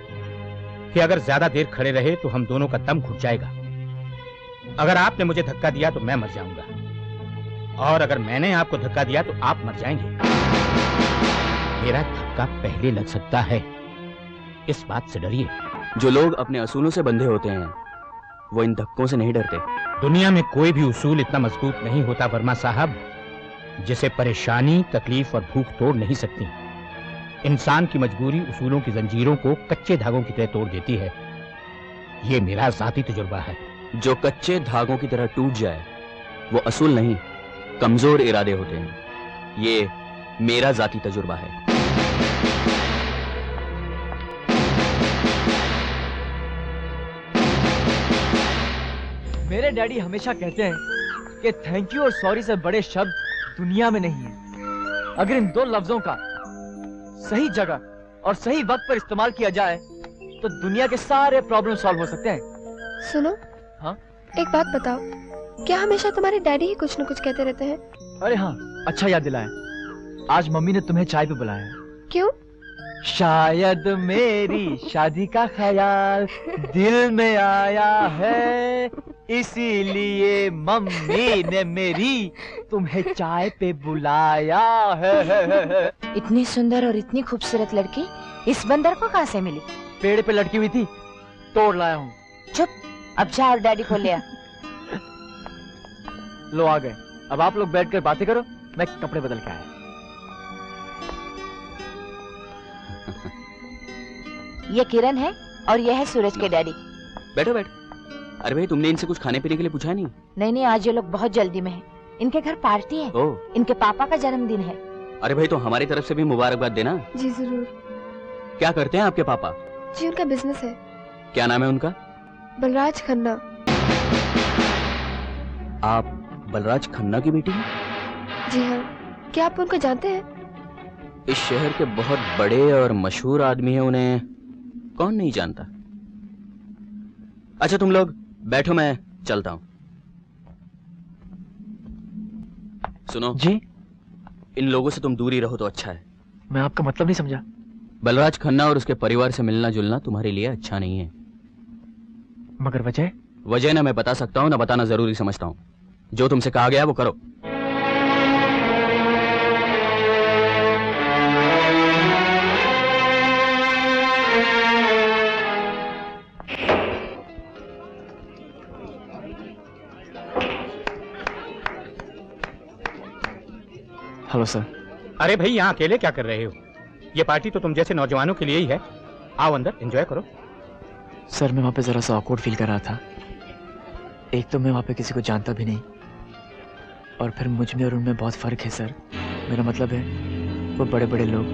कि अगर ज्यादा देर खड़े रहे तो हम दोनों का दम घुट जाएगा। अगर आपने मुझे धक्का दिया तो मैं मर जाऊंगा, और अगर मैंने आपको धक्का दिया तो आप मर जाएंगे। मेरा धक्का पहले लग सकता है, इस बात से डरिए। जो लोग अपने असूलों से बंधे होते हैं वो इन धक्कों से नहीं डरते। दुनिया में कोई भी उसूल इतना मजबूत नहीं होता वर्मा साहब, जिसे परेशानी, तकलीफ और भूख तोड़ नहीं सकती। इंसान की मजबूरी उसूलों की जंजीरों को कच्चे धागों की तरह तोड़ देती है। ये मेरा जाती तजुर्बा है। जो कच्चे धागों की तरह टूट जाए वो असूल नहीं, कमजोर इरादे होते हैं। ये मेरा जाती तजुर्बा है। मेरे डैडी हमेशा कहते हैं कि थैंक यू और सॉरी से बड़े शब्द दुनिया में नहीं है। अगर इन दो लफ्जों का सही जगह और सही वक्त पर इस्तेमाल किया जाए तो दुनिया के सारे प्रॉब्लम सॉल्व हो सकते हैं। सुनो। हाँ? एक बात बताओ, क्या हमेशा तुम्हारे डैडी ही कुछ न कुछ कहते रहते हैं? अरे हाँ, अच्छा याद दिलाया। आज मम्मी ने तुम्हें चाय पे बुलाया। क्यों? शायद मेरी शादी का ख्याल दिल में आया है, इसीलिए मम्मी ने मेरी तुम्हें चाय पे बुलाया है। इतनी सुंदर और इतनी खूबसूरत लड़की इस बंदर को कहाँ से मिली? पेड़ पे लटकी हुई थी, तोड़ लाया हूँ। चुप, अब जा और डैडी को ले आ। लो आ गए। अब आप लोग बैठकर बातें करो, मैं कपड़े बदल के आया। ये किरण है और ये है सूरज के डैडी। बैठो बैठो। अरे भाई, तुमने इनसे कुछ खाने पीने के लिए पूछा नहीं? नहीं, आज ये लोग बहुत जल्दी में हैं। इनके घर पार्टी है। ओह। इनके पापा का जन्मदिन है। अरे भाई, तो हमारी तरफ से भी मुबारकबाद देना। जी जरूर। क्या करते हैं आपके पापा? जी उनका बिजनेस है। क्या नाम है उनका? बलराज खन्ना। आप बलराज खन्ना की बेटी हैं? जी हाँ। क्या आप उनको जानते हैं? इस शहर के बहुत बड़े और मशहूर आदमी हैं, उन्हें कौन नहीं जानता। अच्छा तुम लोग बैठो, मैं चलता हूं। सुनो जी। इन लोगों से तुम दूरी रहो तो अच्छा है। मैं आपका मतलब नहीं समझा। बलराज खन्ना और उसके परिवार से मिलना जुलना तुम्हारे लिए अच्छा नहीं है। मगर वजह? वजह ना मैं बता सकता हूं ना बताना जरूरी समझता हूं। जो तुमसे कहा गया वो करो। Hello sir. अरे भाई, यहाँ अकेले क्या कर रहे हो? ये पार्टी तो तुम जैसे नौजवानों के लिए ही है। आओ अंदर एंजॉय करो। सर मैं वहाँ पे जरा सा ऑकवर्ड फील कर रहा था। एक तो मैं वहाँ पे किसी को जानता भी नहीं, और फिर मुझ में और उनमें बहुत फर्क है सर। मेरा मतलब है वो बड़े बड़े लोग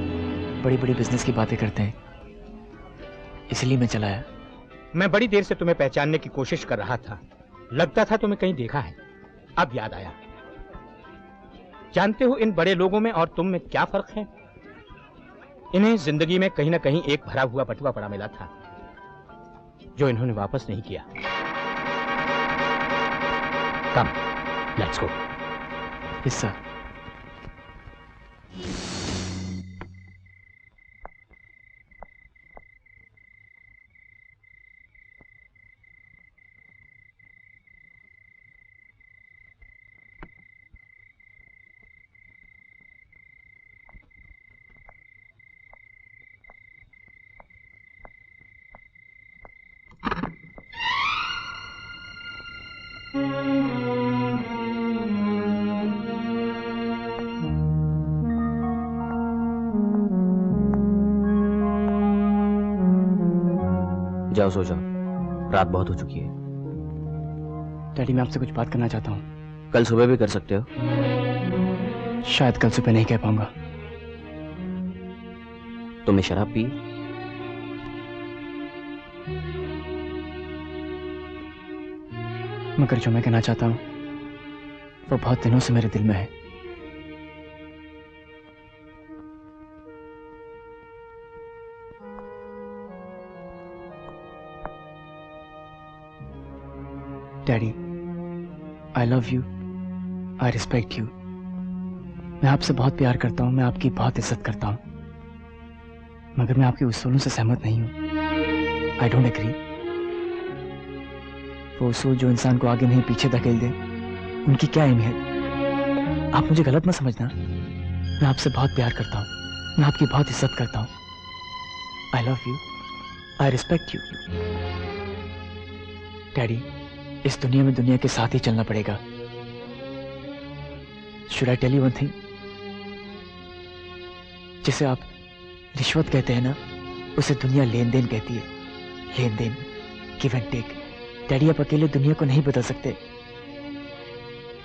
बड़ी बड़ी बिजनेस की बातें करते हैं, इसलिए मैं चला आया। मैं बड़ी देर से तुम्हें पहचानने की कोशिश कर रहा था। लगता था तुम्हें कहीं देखा है, अब याद आया। जानते हो इन बड़े लोगों में और तुम में क्या फर्क है? इन्हें जिंदगी में कहीं ना कहीं एक भरा हुआ बटुआ पड़ा मिला था जो इन्होंने वापस नहीं किया। कम, लेट्स गो। Yes sir. जाओ सो जाओ, रात बहुत हो चुकी है। डैडी मैं आपसे कुछ बात करना चाहता हूँ। कल सुबह भी कर सकते हो। शायद कल सुबह नहीं कह पाऊंगा। तुमने शराब पी? मगर जो मैं कहना चाहता हूँ वो बहुत दिनों से मेरे दिल में है। Daddy I love you, I respect you. मैं आपसे बहुत प्यार करता हूँ, मैं आपकी बहुत इज्जत करता हूँ, मगर मैं आपके उसूलों से सहमत नहीं हूँ। I don't agree. वो उसूल जो इंसान को आगे नहीं पीछे धकेल दे, उनकी क्या अहमियत। आप मुझे गलत मत समझना, मैं आपसे बहुत प्यार करता हूँ, मैं आपकी बहुत इज्जत करता हूँ। I love you, I respect you. Daddy, इस दुनिया में दुनिया के साथ ही चलना पड़ेगा। Should I tell you one thing? जिसे आप रिश्वत कहते हैं ना, उसे दुनिया लेन देन कहती है। लेन देन, गिव एंड टेक। डैडी, आप अकेले दुनिया को नहीं बदल सकते,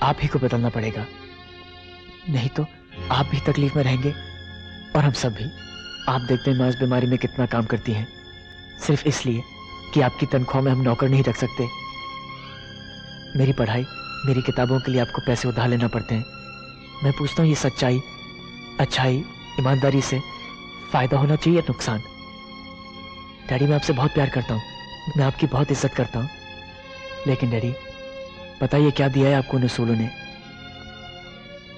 आप ही को बदलना पड़ेगा। नहीं तो आप भी तकलीफ में रहेंगे और हम सब भी। आप देखते हैं माँ इस बीमारी में कितना काम करती हैं, सिर्फ इसलिए कि आपकी तनख्वाह में हम नौकर नहीं रख सकते। मेरी पढ़ाई, मेरी किताबों के लिए आपको पैसे उधार लेना पड़ते हैं। मैं पूछता हूँ, ये सच्चाई, अच्छाई, ईमानदारी से फायदा होना चाहिए या नुकसान? डैडी, मैं आपसे बहुत प्यार करता हूँ, मैं आपकी बहुत इज्जत करता हूँ, लेकिन डैडी बताइए क्या दिया है आपको उन उसूलों ने?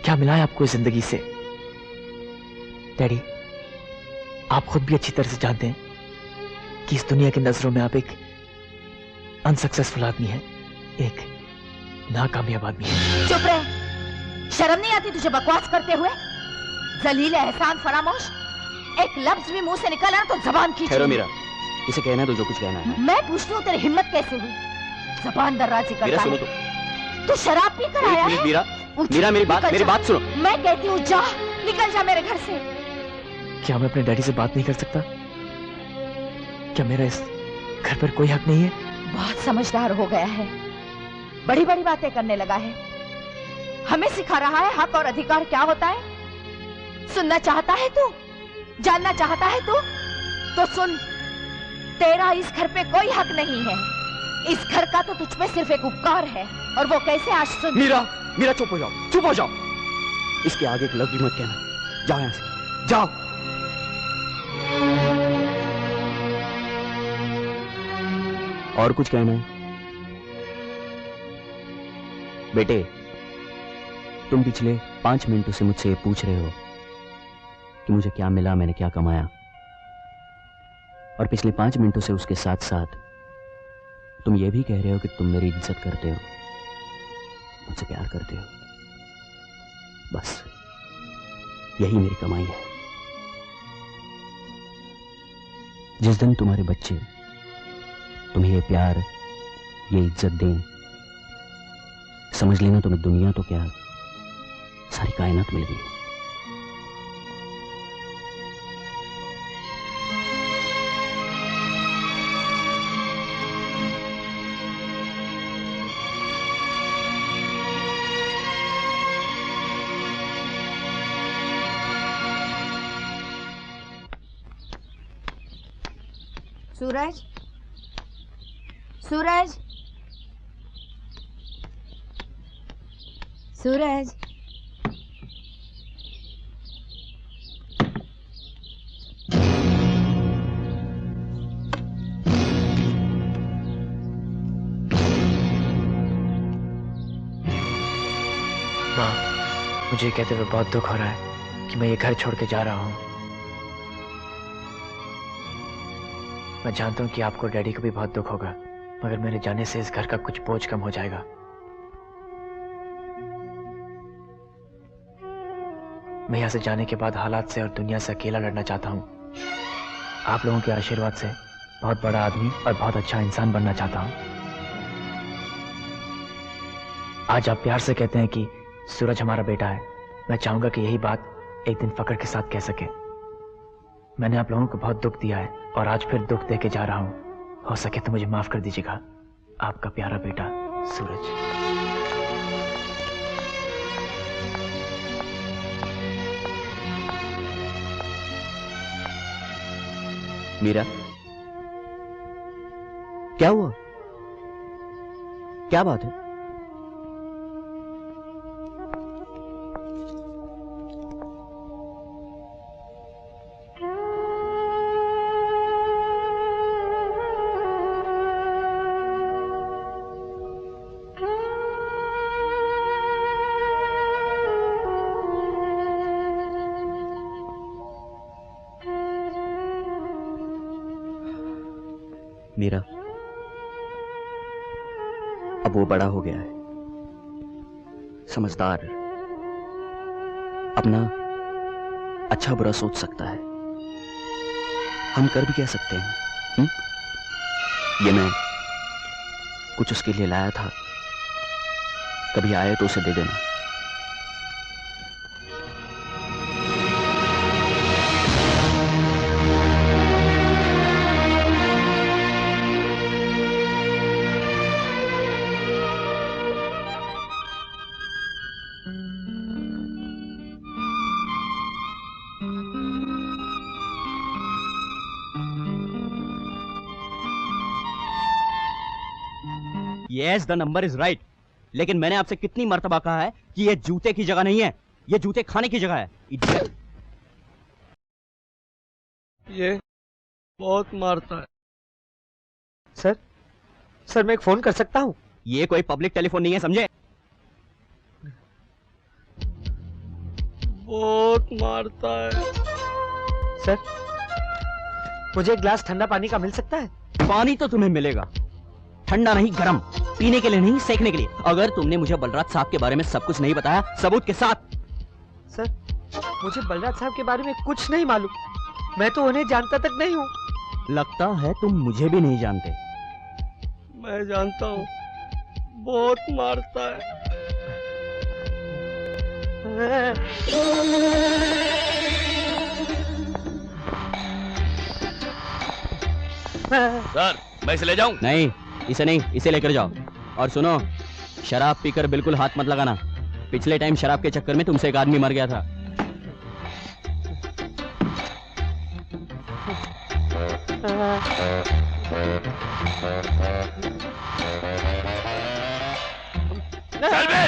क्या मिला है आपको इस जिंदगी से? डैडी, आप खुद भी अच्छी तरह से जानते हैं कि इस दुनिया की नजरों में आप एक अनसक्सेसफुल आदमी हैं, एक नाकामयाब आदमी है। चुप रहे, शर्म नहीं आती तुझे बकवास करते हुए? जलील एहसान फरामोश, एक लफ्ज भी मुंह से निकला ना तो जबान खींच। ठहरो मीरा, इसे कहना है तो जो कुछ कहना है। मैं पूछती हूँ तेरी हिम्मत कैसे हुई? जबान दर्राजी करता मीरा, सुनो है। तू शराब पी कर आया है? मीरा, मीरा मेरी बात सुनो। मैं कहती हूँ जा, निकल जा मेरे घर से। क्या मैं अपने डैडी से बात नहीं कर सकता? क्या मेरा इस घर पर कोई हक नहीं है? बहुत समझदार हो गया है, बड़ी बड़ी बातें करने लगा है, हमें सिखा रहा है हक और अधिकार क्या होता है। सुनना चाहता है तू, जानना चाहता है तू, तो सुन। तेरा इस घर पे कोई हक नहीं है, इस घर का तो तुझ पे सिर्फ एक उपकार है, और वो कैसे आज सुन। मीरा, मीरा चुप हो जाओ, चुप हो जाओ। इसके आगे एक लफ्ज भी मत कहना। जाओ यहाँ से, जाओ। और कुछ कहना है? बेटे, तुम पिछले 5 मिनटों से मुझसे ये पूछ रहे हो कि मुझे क्या मिला, मैंने क्या कमाया, और पिछले 5 मिनटों से उसके साथ साथ तुम ये भी कह रहे हो कि तुम मेरी इज्जत करते हो, मुझसे प्यार करते हो। बस यही मेरी कमाई है। जिस दिन तुम्हारे बच्चे तुम्हें ये प्यार, ये इज्जत दें, समझ लेना तुम्हें दुनिया तो क्या, सारी कायनात मिल गई। सूरज, सूरज, सूरज। माँ, मुझे कहते हुए बहुत दुख हो रहा है कि मैं ये घर छोड़ के जा रहा हूँ। मैं जानता हूँ कि आपको डैडी को भी बहुत दुख होगा, मगर मेरे जाने से इस घर का कुछ बोझ कम हो जाएगा। मैं यहाँ से जाने के बाद हालात से और दुनिया से अकेला लड़ना चाहता हूँ। आप लोगों के आशीर्वाद से बहुत बड़ा आदमी और बहुत अच्छा इंसान बनना चाहता हूँ। आज आप प्यार से कहते हैं कि सूरज हमारा बेटा है। मैं चाहूंगा कि यही बात एक दिन फक्र के साथ कह सके। मैंने आप लोगों को बहुत दुख दिया है और आज फिर दुख दे के जा रहा हूं। हो सके तो मुझे माफ कर दीजिएगा। आपका प्यारा बेटा सूरज। मीरा, क्या हुआ? क्या बात है? मीरा, अब वो बड़ा हो गया है, समझदार, अपना अच्छा बुरा सोच सकता है। हम कर भी कह सकते हैं। ये मैं कुछ उसके लिए लाया था, कभी आए तो उसे दे देना। Yes, the number is right. लेकिन मैंने आपसे कितनी मर्तबा कहा है कि ये जूते की जगह नहीं है, ये जूते खाने की जगह है। ये बहुत मारता है। सर मैं एक फोन कर सकता हूँ? ये कोई पब्लिक टेलीफोन नहीं है, समझे? बहुत मारता है। सर, मुझे एक ग्लास ठंडा पानी का मिल सकता है? पानी तो तुम्हें मिलेगा, ठंडा नहीं, गरम, पीने के लिए नहीं, सेकने के लिए। अगर तुमने मुझे बलराज साहब के बारे में सब कुछ नहीं बताया, सबूत के साथ। सर, मुझे बलराज साहब के बारे में कुछ नहीं मालूम। मैं तो उन्हें जानता तक नहीं हूँ। लगता है तुम मुझे भी नहीं जानते। मैं जानता हूँ, बहुत मारता है। सर, मैं इसे ले जाऊं? नहीं, इसे नहीं, इसे लेकर जाओ। और सुनो, शराब पीकर बिल्कुल हाथ मत लगाना। पिछले टाइम शराब के चक्कर में तुमसे एक आदमी मर गया था। चल बे!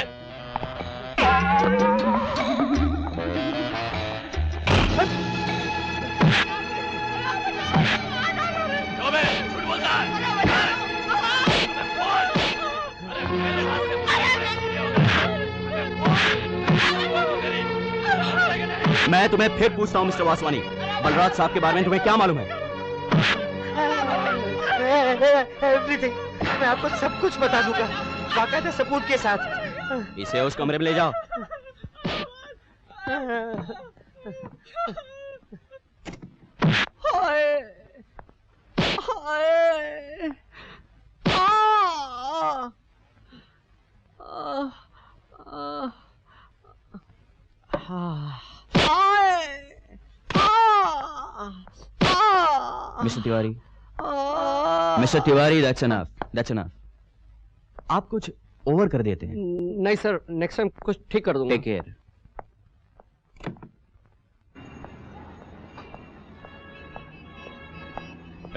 मैं तुम्हें फिर पूछता हूँ मिस्टर वासवानी, बलराज साहब के बारे में तुम्हें क्या मालूम है? एवरीथिंग, मैं आपको सब कुछ बता दूंगा, बाकायदा सबूत के साथ। इसे उस कमरे में ले जाओ। हाय हाय Mr Tiwari, Mr Tiwari, that's enough, that's enough. आप कुछ ओवर कर देते हैं। नहीं सर, नेक्स्ट टाइम कुछ ठीक कर दूंगा। Take care.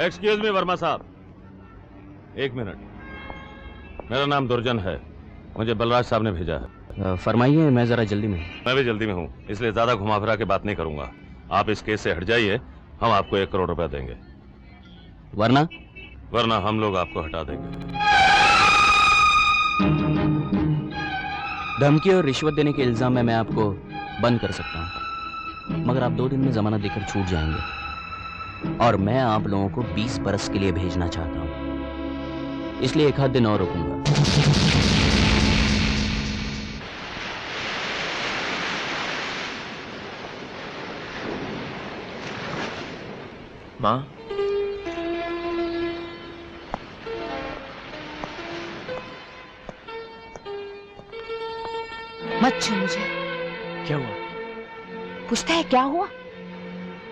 Excuse me Verma साहब, एक मिनट। मेरा नाम दुर्जन है, मुझे बलराज साहब ने भेजा है। फरमाइए, मैं जरा जल्दी में हूँ। मैं भी जल्दी में हूँ, इसलिए ज्यादा घुमा फिरा के बात नहीं करूंगा। आप इस केस से हट जाइए, हम आपको 1 करोड़ रुपया देंगे। वरना हम लोग आपको हटा देंगे। धमकी और रिश्वत देने के इल्जाम में मैं आपको बंद कर सकता हूँ, मगर आप 2 दिन में जमानत देकर छूट जाएंगे। और मैं आप लोगों को 20 बरस के लिए भेजना चाहता हूँ, इसलिए 1 आध दिन और रुकूंगा। माँ, मत छू मुझे। क्या हुआ? पूछता है क्या हुआ?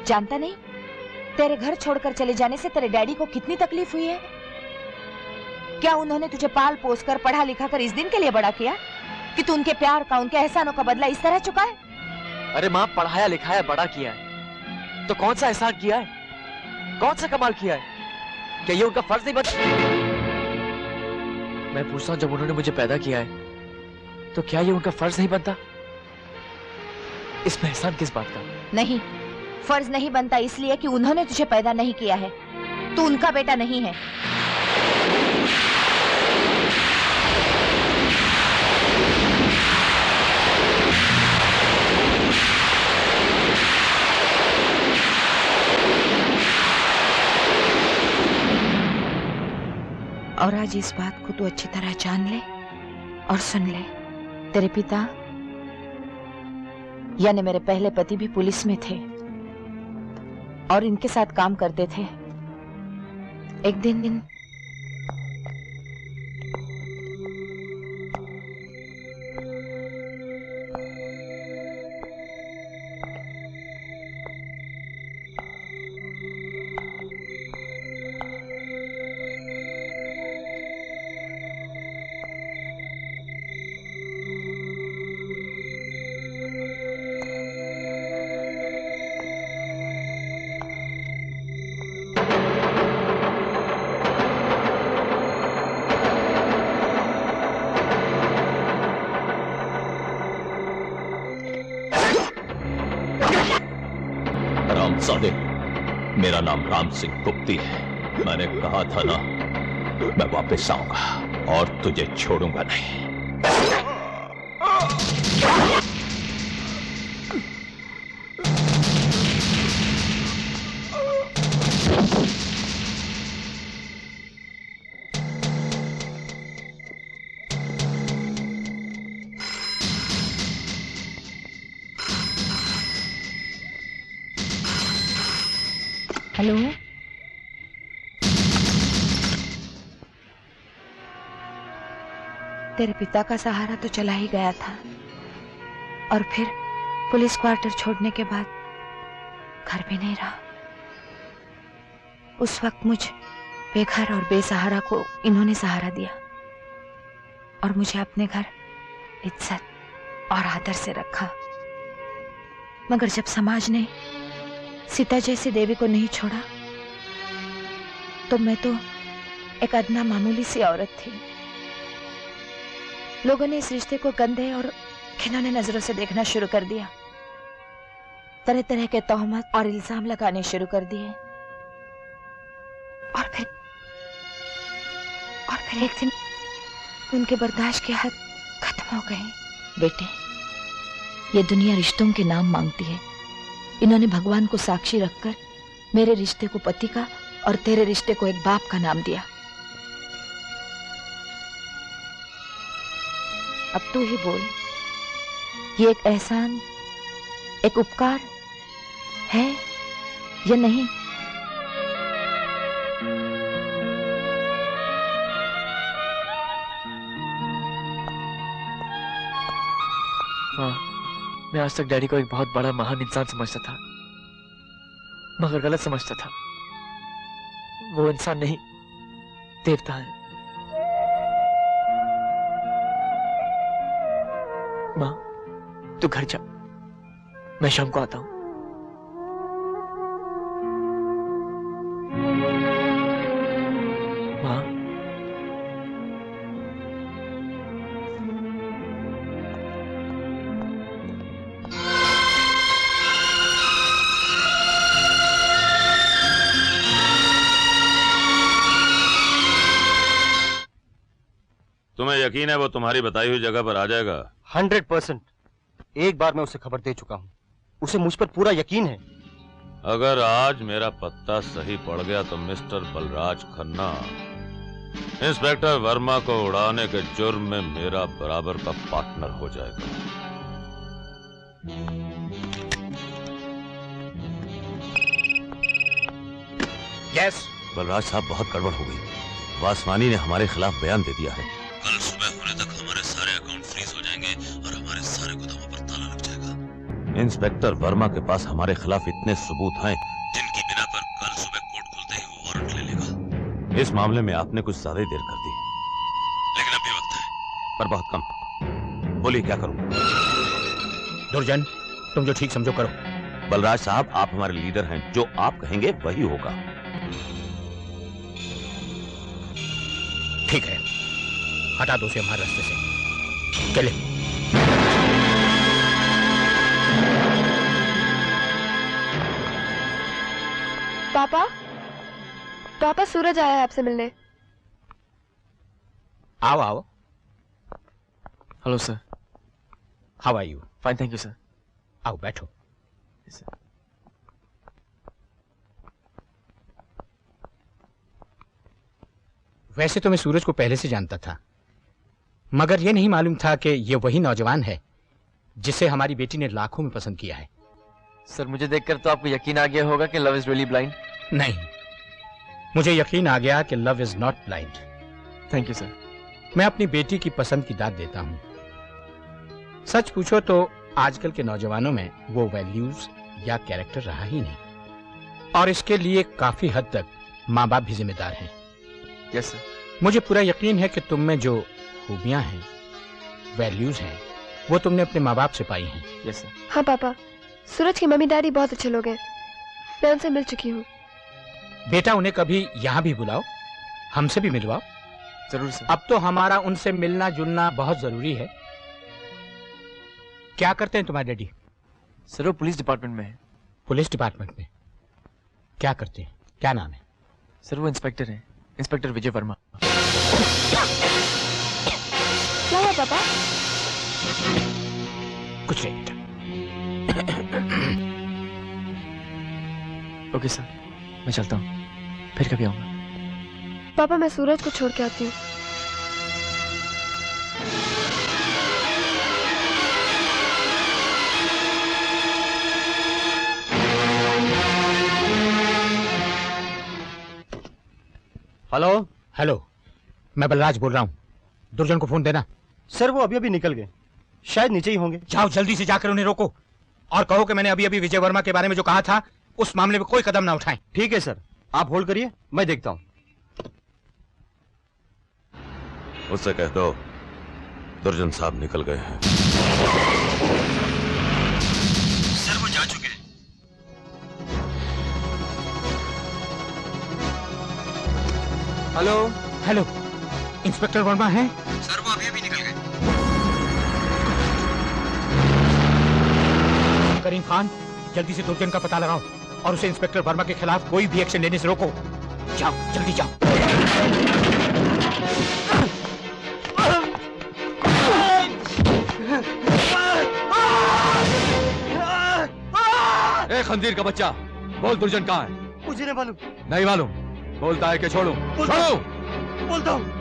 जानता नहीं तेरे घर छोड़कर चले जाने से तेरे डैडी को कितनी तकलीफ हुई है? क्या उन्होंने तुझे पाल पोस कर पढ़ा लिखा कर इस दिन के लिए बड़ा किया कि तू उनके प्यार का, उनके एहसानों का बदला इस तरह चुका है? अरे माँ, पढ़ाया लिखाया बड़ा किया है तो कौन सा एहसान किया है, कौन सा कमाल किया है? क्या ये उनका फर्ज नहीं बनता? मैं पूछता हूँ, जब उन्होंने मुझे पैदा किया है तो क्या ये उनका फर्ज नहीं बनता? इसमें एहसान किस बात का? नहीं, फर्ज नहीं बनता इसलिए कि उन्होंने तुझे पैदा नहीं किया है, तू उनका बेटा नहीं है। और आज इस बात को तू अच्छी तरह जान ले और सुन ले। तेरे पिता यानी मेरे पहले पति भी पुलिस में थे और इनके साथ काम करते थे। एक दिन रामजादे, मेरा नाम राम सिंह गुप्ती है। मैंने कहा था ना, मैं वापस आऊंगा और तुझे छोड़ूंगा नहीं। हेलो, तेरे पिता का सहारा तो चला ही गया था और फिर पुलिस क्वार्टर छोड़ने के बाद घर भी नहीं रहा। उस वक्त मुझ बेघर और बेसहारा को इन्होंने सहारा दिया और मुझे अपने घर इज्जत और आदर से रखा। मगर जब समाज ने सीता जैसी देवी को नहीं छोड़ा तो मैं तो एक अदना मामूली सी औरत थी। लोगों ने इस रिश्ते को गंदे और घिनौने नजरों से देखना शुरू कर दिया। तरह तरह के तोहमत और इल्जाम लगाने शुरू कर दिए और फिर एक दिन उनके बर्दाश्त के हद खत्म हो गए। बेटे, ये दुनिया रिश्तों के नाम मांगती है। इन्होंने भगवान को साक्षी रखकर मेरे रिश्ते को पति का और तेरे रिश्ते को एक बाप का नाम दिया। अब तू ही बोल, ये एक एहसान, एक उपकार है या नहीं? हाँ, मैं आज तक डैडी को एक बहुत बड़ा महान इंसान समझता था, मगर गलत समझता था। वो इंसान नहीं, देवता है। माँ, तू घर जा, मैं शाम को आता हूं। माँ, तुम्हें यकीन है वो तुम्हारी बताई हुई जगह पर आ जाएगा? 100%। एक बार मैं उसे खबर दे चुका हूं, उसे मुझ पर पूरा यकीन है। अगर आज मेरा पत्ता सही पड़ गया तो मिस्टर बलराज खन्ना इंस्पेक्टर वर्मा को उड़ाने के जुर्म में मेरा बराबर का पार्टनर हो जाएगा। यस। बलराज साहब, बहुत गड़बड़ हो गई। वासवानी ने हमारे खिलाफ बयान दे दिया है। कल सुबह होने तक हमारे सारे अकाउंट फ्रीज हो जाएंगे और हमारे सारे गोदामों पर ताला लग जाएगा। इंस्पेक्टर वर्मा के पास हमारे खिलाफ इतने सबूत हैं जिनकी बिना पर कल सुबह कोर्ट खुलते ही वो वारंट ले लेगा। इस मामले में आपने कुछ ज्यादा ही देर कर दी, लेकिन अभी वक्त है, पर बहुत कम। बोलिए क्या करूं? दुर्जन, तुम जो ठीक समझो करो। बलराज साहब, आप हमारे लीडर हैं, जो आप कहेंगे वही होगा। ठीक है, हटा दो उसे हमारे रास्ते से। चले। पापा, पापा, सूरज आया है आपसे मिलने। आओ आओ। Hello sir. How are you? Fine, thank you sir. आओ बैठो। वैसे तो मैं सूरज को पहले से जानता था, मगर यह नहीं मालूम था कि यह वही नौजवान है जिसे हमारी बेटी ने लाखों में पसंद किया है। सर मुझे देखकर तो आपको यकीन आ गया होगा कि लव इज रियली ब्लाइंड। नहीं, मुझे यकीन आ गया कि love is not blind. Thank you sir. मैं अपनी बेटी की पसंद की दाद देता हूं। सच पूछो तो आजकल के नौजवानों में वो वैल्यूज या कैरेक्टर रहा ही नहीं, और इसके लिए काफी हद तक माँ बाप भी जिम्मेदार हैं। Yes sir. मुझे पूरा यकीन है कि तुम में जो खूबियां हैं, वैल्यूज हैं, वो तुमने अपने माँ बाप से पाई हैं। Yes sir. हाँ पापा, सूरज के मम्मी डैडी बहुत अच्छे लोग हैं, मैं उनसे मिल चुकी हूँ। बेटा उन्हें कभी यहाँ भी बुलाओ, हमसे भी मिलवाओ। जरूर सर। अब तो हमारा उनसे मिलना जुलना बहुत जरूरी है। क्या करते हैं तुम्हारे डैडी? सर वो पुलिस डिपार्टमेंट में है। पुलिस डिपार्टमेंट में क्या करते हैं? क्या नाम है? सर वो इंस्पेक्टर हैं, इंस्पेक्टर विजय वर्मा। क्या हुआ पापा? कुछ नहीं बेटा। ओके सर, मैं चलता हूँ, फिर कभी आऊंगा। पापा मैं सूरज को छोड़ के आती हूँ। हेलो। हेलो, मैं बलराज बोल रहा हूँ। दुर्जन को फोन देना। सर वो अभी अभी निकल गए, शायद नीचे ही होंगे। जाओ जल्दी से जाकर उन्हें रोको और कहो कि मैंने अभी अभी विजय वर्मा के बारे में जो कहा था उस मामले में कोई कदम ना उठाएं। ठीक है सर, आप होल्ड करिए, मैं देखता हूँ। उससे कह दो दुर्जन साहब निकल गए हैं। सर वो जा चुके हैं। हेलो। हेलो, इंस्पेक्टर वर्मा हैं? सर वो अभी अभी निकल गए। करीम खान, जल्दी से दुर्जन का पता लगाओ और उसे इंस्पेक्टर वर्मा के खिलाफ कोई भी एक्शन लेने से रोको। जाओ जल्दी जाओ। ए खंजीर का बच्चा, बोल दुर्जन कहाँ है? मुझे नहीं मालूम। नहीं मालूम? बोलता है कि छोड़ूं? छोड़ो। बोलता हूँ।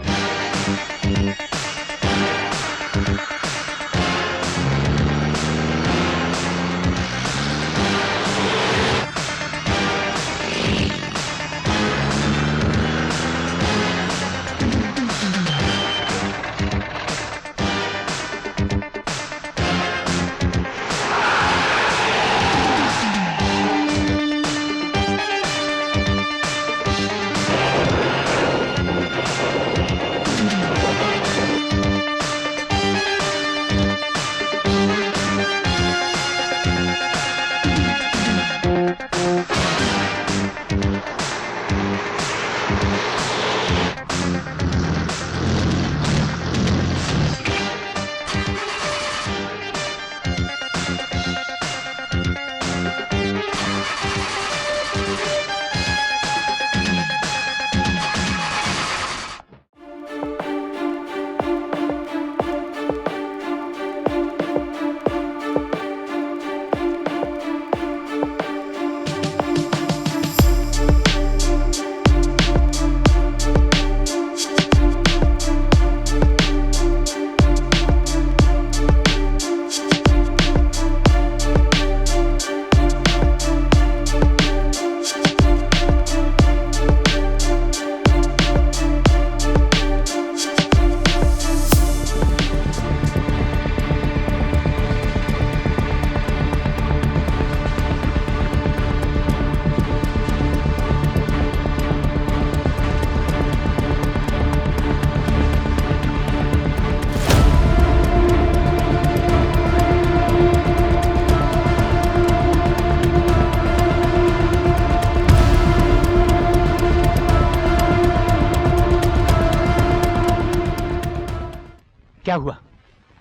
क्या हुआ?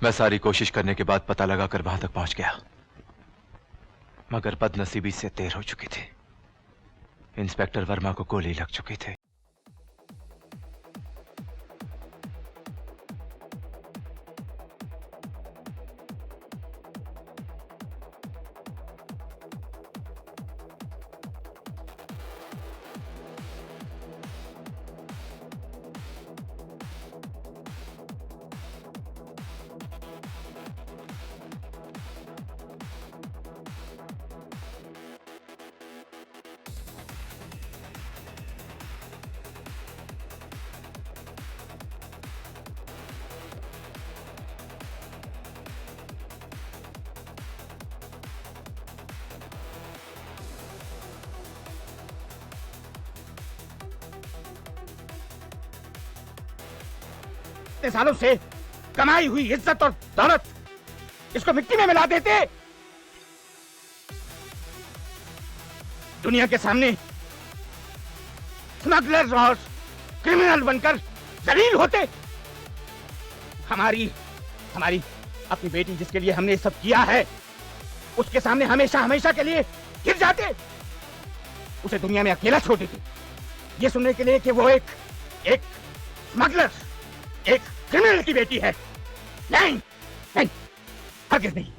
मैं सारी कोशिश करने के बाद पता लगाकर वहां तक पहुंच गया, मगर बदनसीबी से देर हो चुकी थी। इंस्पेक्टर वर्मा को गोली लग चुकी थी। इतने सालों से कमाई हुई इज्जत और दौलत इसको मिट्टी में मिला देते। दुनिया के सामने स्मगलर और क्रिमिनल बनकर जलील होते। हमारी अपनी बेटी जिसके लिए हमने सब किया है उसके सामने हमेशा हमेशा के लिए गिर जाते। उसे दुनिया में अकेला छोड़ देते ये सुनने के लिए कि वो एक स्मगलर, एक क्रिमिनल की बेटी है। नहीं नहीं, हरगिज़ नहीं।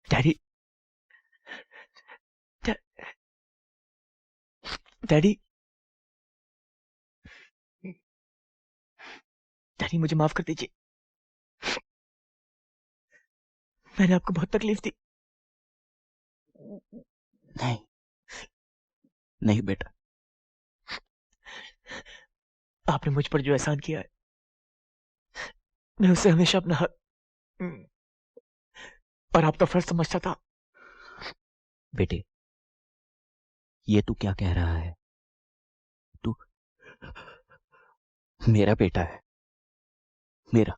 डैडी, डैडी, डैडी मुझे माफ कर दीजिए। मैंने आपको बहुत तकलीफ दी। नहीं नहीं बेटा, आपने मुझ पर जो एहसान किया है मैं उससे हमेशा अपना हक और आपका फर्ज समझता था। बेटे, ये तू क्या कह रहा है? तू मेरा बेटा है, मेरा।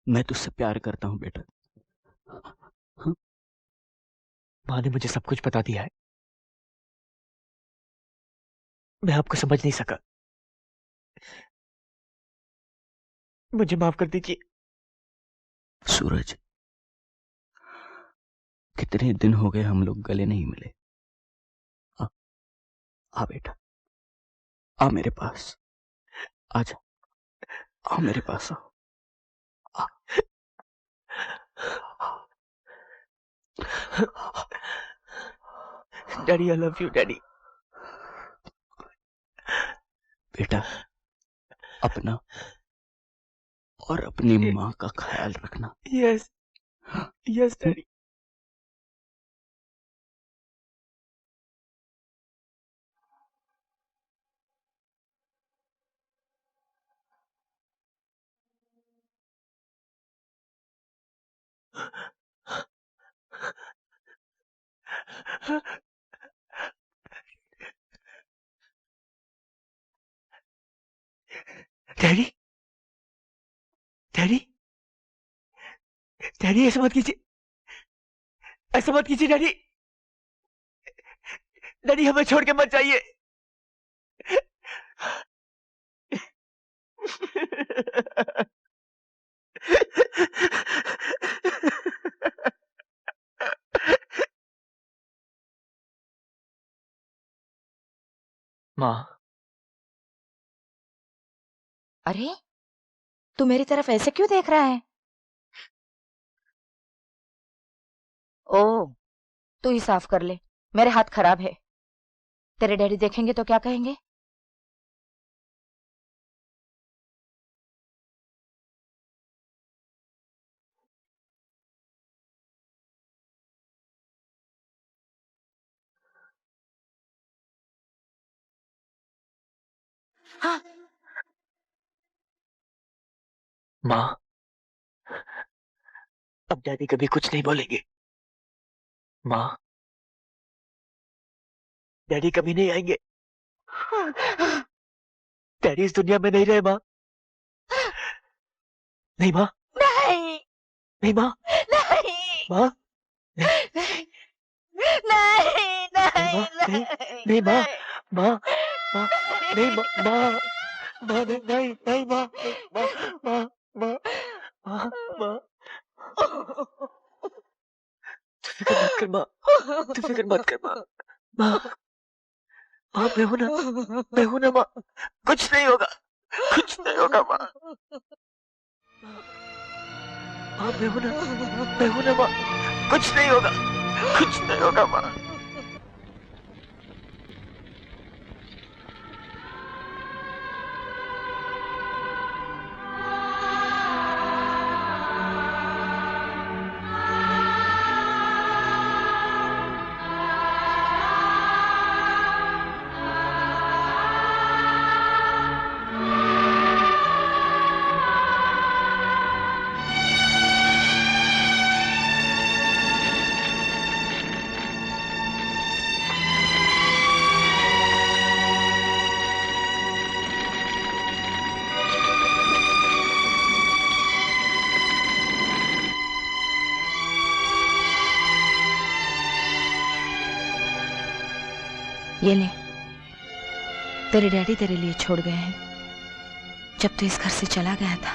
मैं तुझसे प्यार करता हूं बेटा। माँ ने मुझे सब कुछ बता दिया है। मैं आपको समझ नहीं सका। मुझे माफ कर दीजिए। सूरज, कितने दिन हो गए हम लोग गले नहीं मिले। आ बेटा, आ मेरे पास, आजा, आ मेरे पास आओ। Daddy, I love you daddy. बेटा, अपना और अपनी माँ का ख्याल रखना। Yes yes daddy. Daddy, daddy, daddy ऐसा मत कीजिए, ऐसा मत कीजिए डैडी। डैडी हमें छोड़ के मत जाइए। माँ। अरे, तू मेरी तरफ ऐसे क्यों देख रहा है? ओ, तू ही साफ कर ले, मेरे हाथ खराब है। तेरे डैडी देखेंगे तो क्या कहेंगे? हाँ। माँ, अब डैडी कभी कुछ नहीं बोलेंगे। माँ, डैडी कभी नहीं आएंगे। डैडी इस दुनिया में नहीं रहे माँ। नहीं माँ, नहीं माँ, माँ, नहीं माँ, माँ, माँ, नहीं माँ, माँ, माँ, नहीं, नहीं माँ, माँ, माँ, माँ, माँ, माँ, तू फिक्र मत कर माँ, तू फिक्र मत कर माँ, माँ, माँ, मैं हूँ ना माँ, कुछ नहीं होगा, कुछ नहीं होगा माँ, माँ, मैं हूँ ना माँ, कुछ नहीं होगा, कुछ नहीं होगा माँ। ये ले, तेरे डैडी तेरे लिए छोड़ गए हैं। जब तू इस घर से चला गया था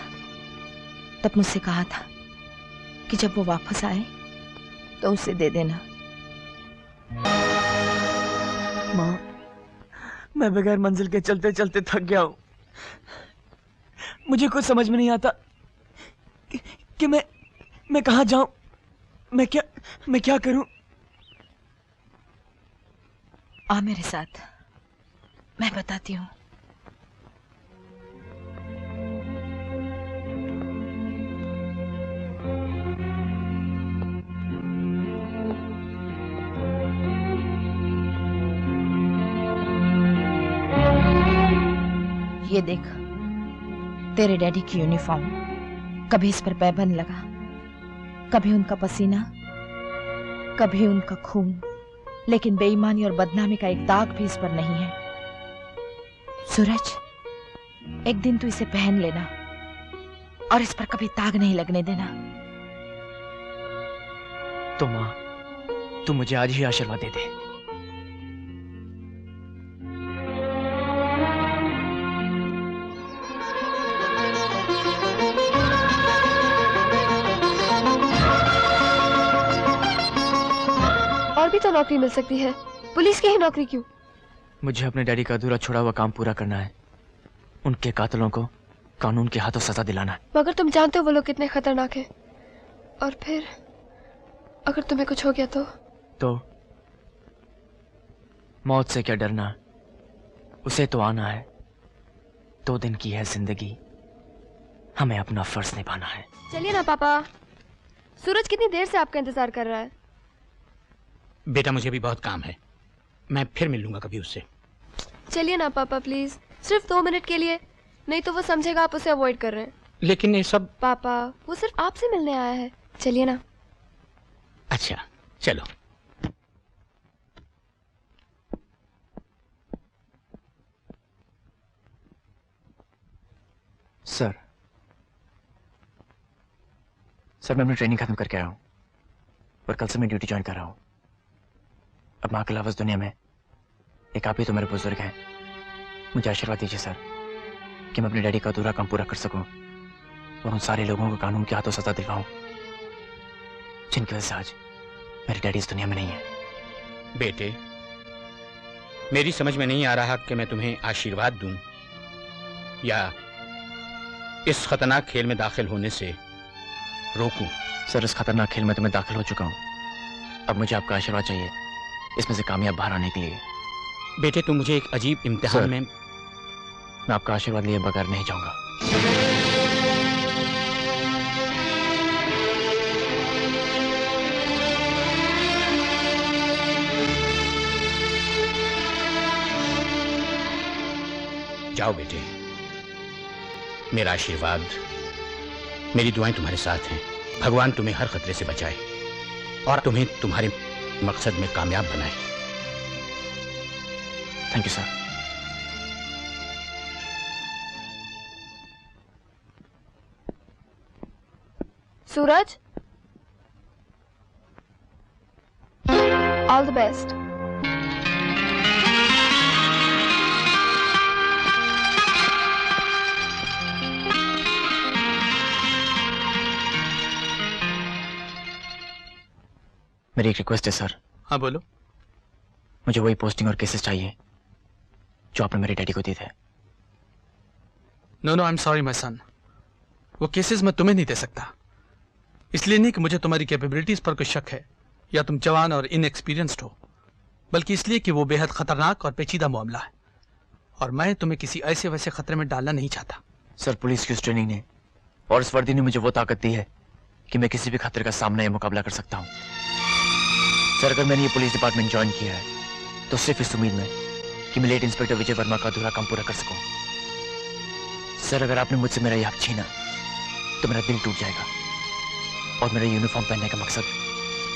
तब मुझसे कहा था कि जब वो वापस आए तो उसे दे देना। माँ, मैं बगैर मंजिल के चलते चलते थक गया हूँ। मुझे कुछ समझ में नहीं आता कि मैं कहाँ जाऊं, मैं क्या करूं। आ मेरे साथ, मैं बताती हूँ। ये देख, तेरे डैडी की यूनिफॉर्म, कभी इस पर पैबंद लगा, कभी उनका पसीना, कभी उनका खून, लेकिन बेईमानी और बदनामी का एक दाग भी इस पर नहीं है। सूरज, एक दिन तू इसे पहन लेना और इस पर कभी दाग नहीं लगने देना। तो माँ, तू मुझे आज ही आशीर्वाद दे दे। और भी तो नौकरी मिल सकती है, पुलिस की ही नौकरी क्यों? मुझे अपने डैडी का अधूरा छोड़ा हुआ काम पूरा करना है। उनके कातलों को कानून के हाथों सजा दिलाना है। मगर तुम जानते हो वो लोग कितने खतरनाक हैं। और फिर अगर तुम्हें कुछ हो गया तो मौत से क्या डरना, उसे तो आना है। 2 दिन की है जिंदगी, हमें अपना फर्ज निभाना है। चलिए ना पापा, सूरज कितनी देर से आपका इंतजार कर रहा है। बेटा मुझे भी बहुत काम है, मैं फिर मिल लूंगा कभी उससे। चलिए ना पापा प्लीज, सिर्फ 2 मिनट के लिए, नहीं तो वो समझेगा आप उसे अवॉइड कर रहे हैं। लेकिन ये सब पापा, वो सिर्फ आपसे मिलने आया है, चलिए ना। अच्छा चलो। सर मैं अपनी ट्रेनिंग खत्म करके आया हूँ और कल से मैं ड्यूटी ज्वाइन कर रहा हूँ। अब माँ के अलावा इस दुनिया में एक आप ही तो मेरे बुजुर्ग हैं। मुझे आशीर्वाद दीजिए सर कि मैं अपने डैडी का अधूरा काम पूरा कर सकूं और उन सारे लोगों को कानून के हाथों सजा दिलवाऊं जिनकी वजह से आज मेरे डैडी इस दुनिया में नहीं है। बेटे, मेरी समझ में नहीं आ रहा कि मैं तुम्हें आशीर्वाद दूं या इस खतरनाक खेल में दाखिल होने से रोकूं। सर, इस खतरनाक खेल में तो मैं दाखिल हो चुका हूं, अब मुझे आपका आशीर्वाद चाहिए इसमें से कामयाब बाहर आने के लिए। बेटे, तुम मुझे एक अजीब इम्तिहान में मैं आपका आशीर्वाद लिए बगैर नहीं जाऊंगा। जाओ बेटे, मेरा आशीर्वाद, मेरी दुआएं तुम्हारे साथ हैं। भगवान तुम्हें हर खतरे से बचाए और तुम्हें तुम्हारे मकसद में कामयाब बनाए। Thank you sir. Suraj, all the best. मेरी एक रिक्वेस्ट है सर। हाँ बोलो। मुझे वही पोस्टिंग और केसेस चाहिए जो आपने मेरे डैडी को दिए थे। No no, I am sorry my son, वो केसेस मैं तुम्हें नहीं दे सकता। इसलिए नहीं कि मुझे तुम्हारी कैपेबिलिटीज पर कोई शक है या तुम जवान और इनएक्सपीरियंस्ड हो, बल्कि इसलिए कि वो बेहद खतरनाक और पेचीदा मामला है और मैं तुम्हें किसी ऐसे वैसे खतरे में डालना नहीं चाहता। सर, पुलिस की उस ट्रेनिंग ने और इस वर्दी ने मुझे वो ताकत दी है कि मैं किसी भी खतरे का सामना या मुकाबला कर सकता हूँ। सर, अगर मैंने ये पुलिस डिपार्टमेंट ज्वाइन किया है तो सिर्फ इस उम्मीद में कि मैं लेट इंस्पेक्टर विजय वर्मा का अधूरा काम पूरा कर सकूं। सर, अगर आपने मुझसे मेरा ये हक छीना तो मेरा दिल टूट जाएगा और मेरा यूनिफॉर्म पहनने का मकसद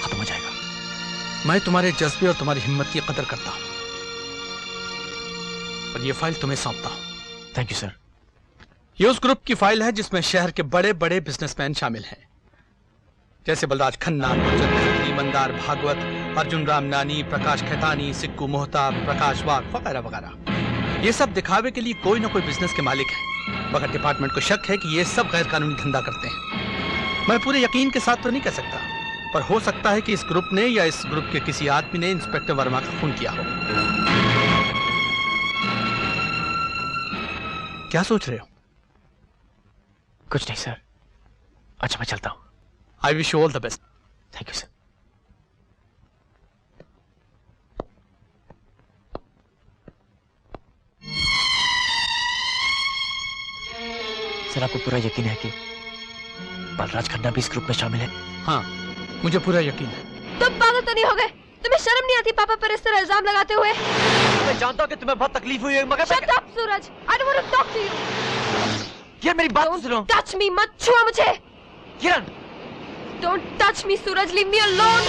खत्म हो जाएगा। मैं तुम्हारे जज्बे और तुम्हारी हिम्मत की कदर करता हूं और ये फाइल तुम्हें सौंपता हूं। Thank you sir. ये उस ग्रुप की फाइल है जिसमें शहर के बड़े बड़े बिजनेसमैन शामिल हैं, जैसे बलराज खन्ना, गुरजर खत्री, मंदार भागवत, अर्जुन राम नानी, प्रकाश खेतानी, सिक्कू मोहता, प्रकाश वाघ वगैरह वगैरह। ये सब दिखावे के लिए कोई ना कोई बिजनेस के मालिक है, मगर डिपार्टमेंट को शक है कि ये सब गैर कानूनी धंधा करते हैं। मैं पूरे यकीन के साथ तो नहीं कह सकता, पर हो सकता है कि इस ग्रुप ने या इस ग्रुप के किसी आदमी ने इंस्पेक्टर वर्मा का खून किया हो। क्या सोच रहे हो? कुछ नहीं सर। अच्छा, मैं चलता हूं। I wish you all the best. Thank you, sir. Sir, आपको पूरा यकीन है कि बलराज खन्ना भी इस ग्रुप में शामिल है? हाँ, मुझे पूरा यकीन है। तुम पागल तो नहीं हो गए? तुम्हें शर्म नहीं आती पापा पर इस तरह इल्जाम लगाते हुए? मैं जानता हूँ कि तुम्हें बहुत तकलीफ हुई है, मगर Shut up, Suraj. I don't want to talk to you. यार, मेरी बात सुनो। Touch me, मत छुआ मुझे। किरण, Don't touch me, Suraj. Leave me alone.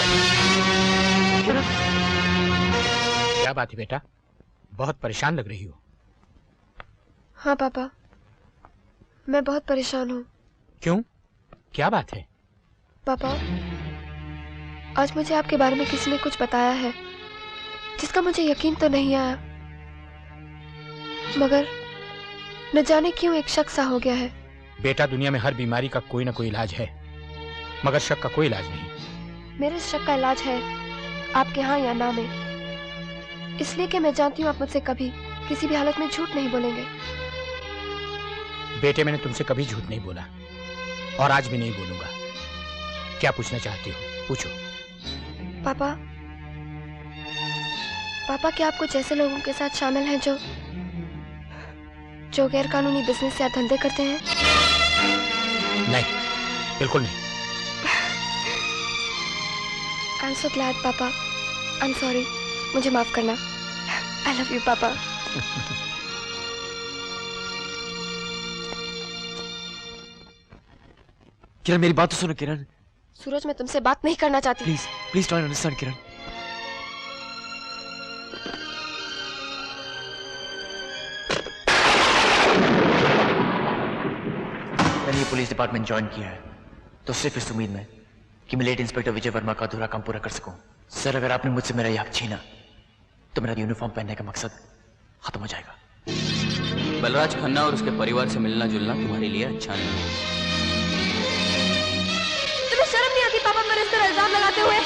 क्या बात है बेटा, बहुत परेशान लग रही हो। हाँ पापा, मैं बहुत परेशान हूँ। क्यों, क्या बात है? पापा, आज मुझे आपके बारे में किसी ने कुछ बताया है जिसका मुझे यकीन तो नहीं आया, मगर न जाने क्यों एक शक सा हो गया है। बेटा, दुनिया में हर बीमारी का कोई ना कोई इलाज है, मगर शक का कोई इलाज नहीं। मेरे शक का इलाज है आपके हाँ या ना में, इसलिए कि मैं जानती हूँ आप मुझसे कभी किसी भी हालत में झूठ नहीं बोलेंगे। बेटे, मैंने तुमसे कभी झूठ नहीं बोला और आज भी नहीं बोलूंगा। क्या पूछना चाहती हो, पूछो। पापा, पापा क्या आप कुछ ऐसे लोगों के साथ शामिल हैं जो गैर कानूनी बिजनेस या धंधे करते हैं? नहीं, बिल्कुल नहीं। I'm so glad, पापा। I'm sorry, मुझे माफ करना। I love you, पापा। किरण, मेरी बात तो सुनो। किरण, सूरज, मैं तुमसे बात नहीं करना चाहती। Please please don't understand. Kiran, मैंने ये पुलिस डिपार्टमेंट ज्वाइन किया है तो सिर्फ इस उम्मीद में कि मैं लेट इंस्पेक्टर विजय वर्मा का अधूरा काम पूरा कर सकूं। सर, अगर आपने मुझसे मेरा ये हक छीना तो मेरा यूनिफॉर्म पहनने का मकसद खत्म हो जाएगा। बलराज खन्ना और उसके परिवार से मिलना जुलना तुम्हारे लिए अच्छा नहीं है। तुम्हें शर्म नहीं आती पापा पर इस तरह इल्जाम लगाते हुए?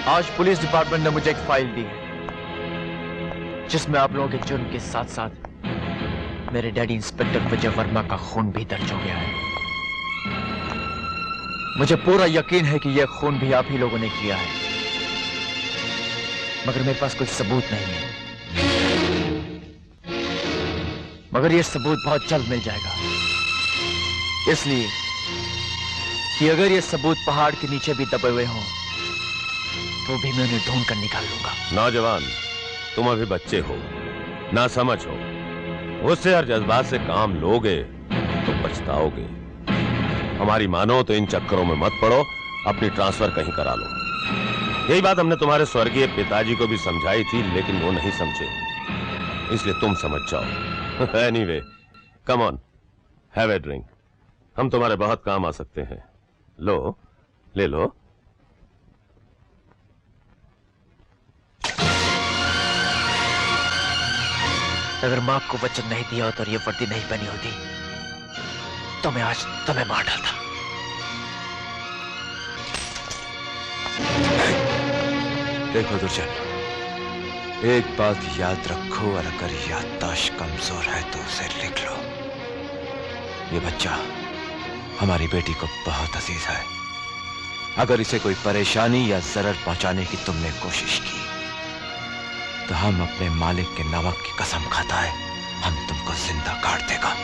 आज पुलिस डिपार्टमेंट ने मुझे एक फाइल दी जिसमें आप लोगों के जुर्म के साथ साथ मेरे डैडी इंस्पेक्टर विजय वर्मा का खून भी दर्ज हो गया है। मुझे पूरा यकीन है कि यह खून भी आप ही लोगों ने किया है, मगर मेरे पास कोई सबूत नहीं है। मगर यह सबूत बहुत जल्द मिल जाएगा, इसलिए कि अगर ये सबूत पहाड़ के नीचे भी दबे हुए हों तो भी मैं उन्हें ढूंढ कर निकाल लूंगा। नौजवान, तुम अभी बच्चे हो, ना समझ हो, उससे और जज्बात से काम लोगे तो पछताओगे। हमारी मानो तो इन चक्करों में मत पड़ो, अपनी ट्रांसफर कहीं करा लो। यही बात हमने तुम्हारे स्वर्गीय पिताजी को भी समझाई थी, लेकिन वो नहीं समझे, इसलिए तुम समझ जाओ। Anyway, come on, have a drink, हम तुम्हारे बहुत काम आ सकते हैं। लो, ले लो। अगर मां को वचन नहीं दिया होता और ये वर्दी नहीं पहनी होती तो मैं आज तुम्हें मार डालता। देखो दुर्जन, एक बात याद रखो, और अगर याददाश्त कमजोर है तो उसे लिख लो। ये बच्चा हमारी बेटी को बहुत अजीज है। अगर इसे कोई परेशानी या जरर पहुंचाने की तुमने कोशिश की तो हम अपने मालिक के नमक की कसम खाता है, हम तुमको जिंदा काट देगा।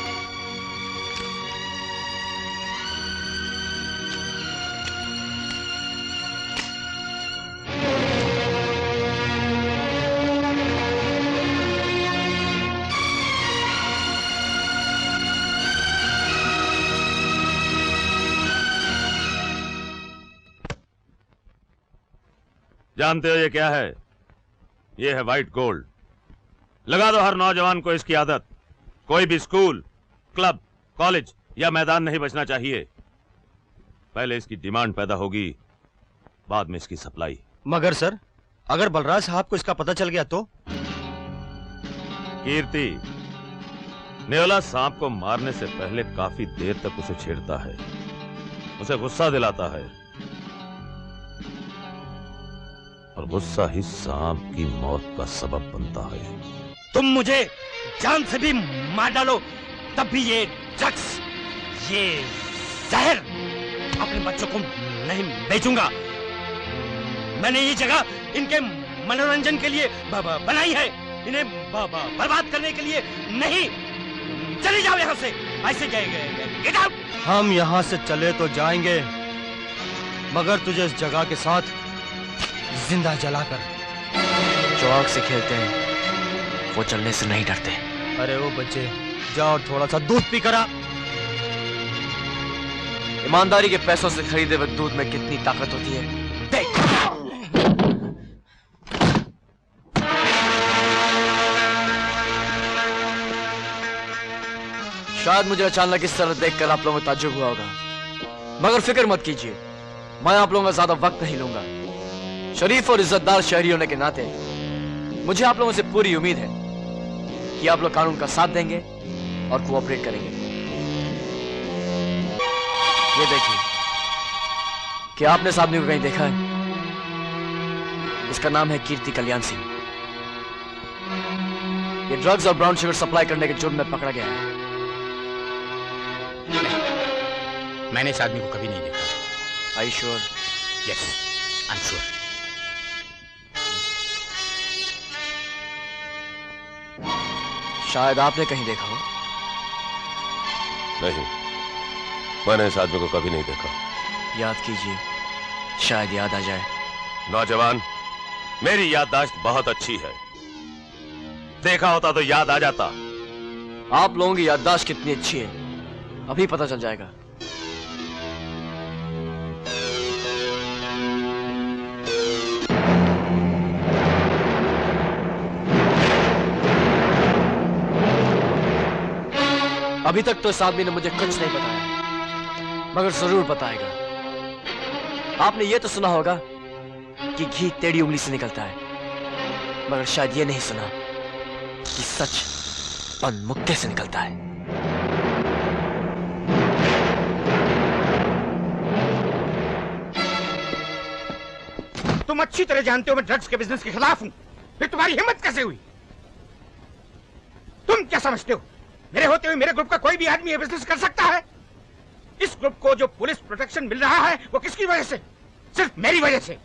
जानते हो ये क्या है? ये है व्हाइट गोल्ड। लगा दो हर नौजवान को इसकी आदत। कोई भी स्कूल, क्लब, कॉलेज या मैदान नहीं बचना चाहिए। पहले इसकी डिमांड पैदा होगी, बाद में इसकी सप्लाई। मगर सर, अगर बलराज साहब को इसका पता चल गया तो? कीर्ति, नेवला सांप को मारने से पहले काफी देर तक उसे छेड़ता है, उसे गुस्सा दिलाता है, और गुस्सा ही सांप की मौत का सबब बनता है। तुम मुझे जान से भी मार डालो, तब भी ये ड्रग्स, ये जहर अपने बच्चों को नहीं बेचूंगा। मैंने ये जगह इनके मनोरंजन के लिए बनाई है, इन्हें बर्बाद करने के लिए नहीं। चले जाओ यहाँ से, ऐसे गेट आउट। हम यहाँ से चले तो जाएंगे, मगर तुझे इस जगह के साथ जिंदा जलाकर। जो आग से खेलते हैं वो जलने से नहीं डरते। अरे वो बच्चे, जाओ थोड़ा सा दूध पी करा। ईमानदारी के पैसों से खरीदे हुए दूध में कितनी ताकत होती है देख। शायद मुझे अचानक इस तरह देखकर आप लोगों को ताज्जुब हुआ होगा, मगर फिक्र मत कीजिए, मैं आप लोगों का ज्यादा वक्त नहीं लूंगा। शरीफ और इज्जतदार शहरी होने के नाते मुझे आप लोगों से पूरी उम्मीद है कि आप लोग कानून का साथ देंगे और कोऑपरेट करेंगे। ये देखिए, क्या आपने इस आदमी को कहीं देखा है? इसका नाम है कीर्ति कल्याण सिंह। ये ड्रग्स और ब्राउन शुगर सप्लाई करने के जुर्म में पकड़ा गया है। मैंने इस आदमी को कभी नहीं देखा। Are you sure? Yes, I'm sure. शायद आपने कहीं देखा हो। नहीं, मैंने इस आदमी को कभी नहीं देखा। याद कीजिए, शायद याद आ जाए। नौजवान, मेरी याददाश्त बहुत अच्छी है, देखा होता तो याद आ जाता। आप लोगों की याददाश्त कितनी अच्छी है अभी पता चल जाएगा। अभी तक तो इस आदमी ने मुझे कुछ नहीं बताया, मगर जरूर बताएगा। आपने ये तो सुना होगा कि घी टेढ़ी उंगली से निकलता है, मगर शायद ये नहीं सुना कि सच पन मुक्के से निकलता है। तुम अच्छी तरह जानते हो मैं ड्रग्स के बिजनेस के खिलाफ हूं, फिर तुम्हारी हिम्मत कैसे हुई? तुम क्या समझते हो मेरे होते हुए मेरे ग्रुप का कोई भी आदमी ये बिजनेस कर सकता है? इस ग्रुप को जो पुलिस प्रोटेक्शन मिल रहा है वो किसकी वजह से? सिर्फ मेरी वजह से।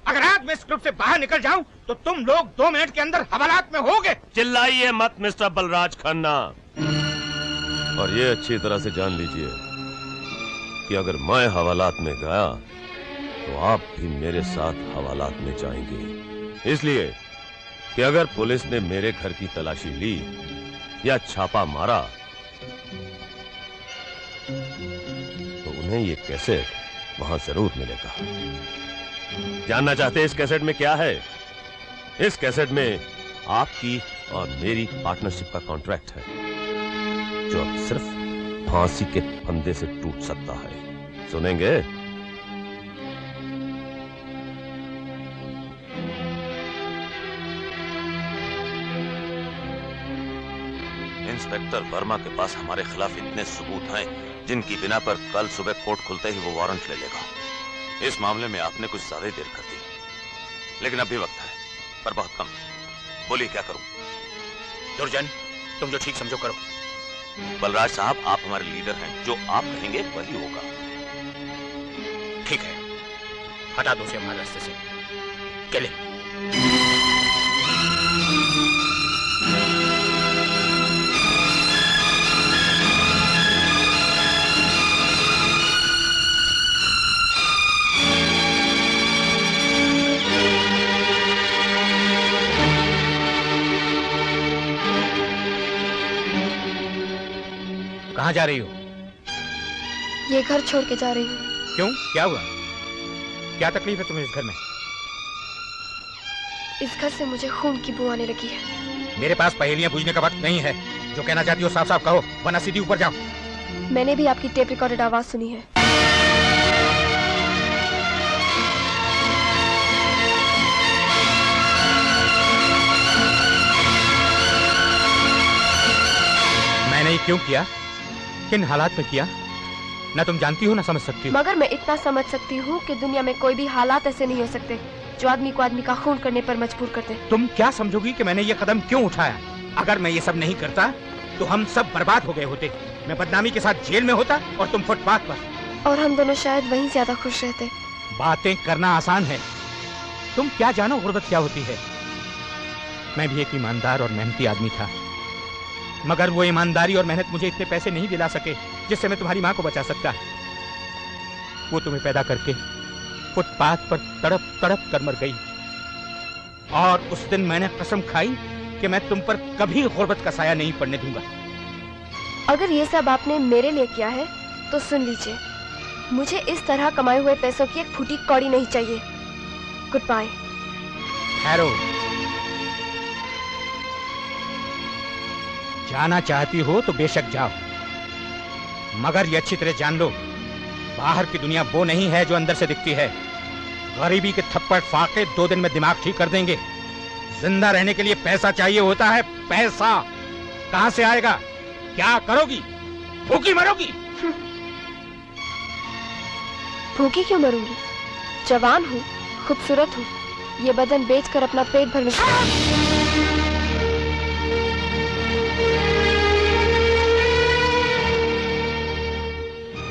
अगर आज मैं इस ग्रुप से बाहर निकल जाऊं तो तुम लोग 2 मिनट के अंदर हवालात में होगे। चिल्लाइए मत मिस्टर बलराज खन्ना, और ये अच्छी तरह से जान लीजिए कि अगर मैं हवालात में गया तो आप भी मेरे साथ हवालात में जाएंगे। इसलिए कि अगर पुलिस ने मेरे घर की तलाशी ली या छापा मारा तो उन्हें ये कैसेट वहां जरूर मिलेगा। जानना चाहते हैं इस कैसेट में क्या है? इस कैसेट में आपकी और मेरी पार्टनरशिप का कॉन्ट्रैक्ट है, जो अब सिर्फ फांसी के फंदे से टूट सकता है। सुनेंगे? इंस्पेक्टर वर्मा के पास हमारे खिलाफ इतने सबूत हैं जिनकी बिना पर कल सुबह कोर्ट खुलते ही वो वारंट ले लेगा। इस मामले में आपने कुछ ज्यादा ही देर कर दी, लेकिन अभी वक्त है, पर बहुत कम। बोलिए क्या करूं? दुर्जन, तुम जो ठीक समझो करो। बलराज साहब, आप हमारे लीडर हैं, जो आप कहेंगे वही होगा। ठीक है, हटा दो उसे हमारे रास्ते से। चले। कहाँ जा रही हो? ये घर छोड़ के जा रही हूँ। क्यों, क्या हुआ? क्या तकलीफ है तुम्हें इस घर में? इस घर से मुझे खून की बू आने लगी है। मेरे पास पहेलियां पूछने का वक्त नहीं है। जो कहना चाहती हो साफ साफ कहो, वरना सीधी ऊपर जाओ। मैंने भी आपकी टेप रिकॉर्डेड आवाज सुनी है। मैंने ये क्यों किया, किन हालात में किया, ना तुम जानती हो ना समझ सकती हो। मगर मैं इतना समझ सकती हूँ कि दुनिया में कोई भी हालात ऐसे नहीं हो सकते जो आदमी को आदमी का खून करने पर मजबूर कर दे। तुम क्या समझोगी कि मैंने ये कदम क्यों उठाया? अगर मैं ये सब नहीं करता तो हम सब बर्बाद हो गए होते। मैं बदनामी के साथ जेल में होता और तुम फुटपाथ पर। और हम दोनों शायद वहीं ज्यादा खुश रहते। बातें करना आसान है, तुम क्या जानो गुर्बत क्या होती है। मैं भी एक ईमानदार और मेहनती आदमी था, मगर वो ईमानदारी और मेहनत मुझे इतने पैसे नहीं दिला सके जिससे मैं तुम्हारी माँ को बचा सकता। वो तुम्हें पैदा करके फुटपाथ पर तड़प तड़प कर मर गई, और उस दिन मैंने कसम खाई कि मैं तुम पर कभी गुर्बत का साया नहीं पड़ने दूंगा। अगर ये सब आपने मेरे लिए किया है तो सुन लीजिए, मुझे इस तरह कमाए हुए पैसों की एक फूटी कौड़ी नहीं चाहिए। Good bye. ठहरो, जाना चाहती हो तो बेशक जाओ, मगर ये अच्छी तरह जान लो, बाहर की दुनिया वो नहीं है जो अंदर से दिखती है। गरीबी के थप्पड़ फाके 2 दिन में दिमाग ठीक कर देंगे। जिंदा रहने के लिए पैसा चाहिए होता है, पैसा। कहां से आएगा? क्या करोगी? भूखी मरोगी? भूखी क्यों मरूंगी? जवान हूँ, खूबसूरत हूँ, ये बदन बेचकर अपना पेट भरने।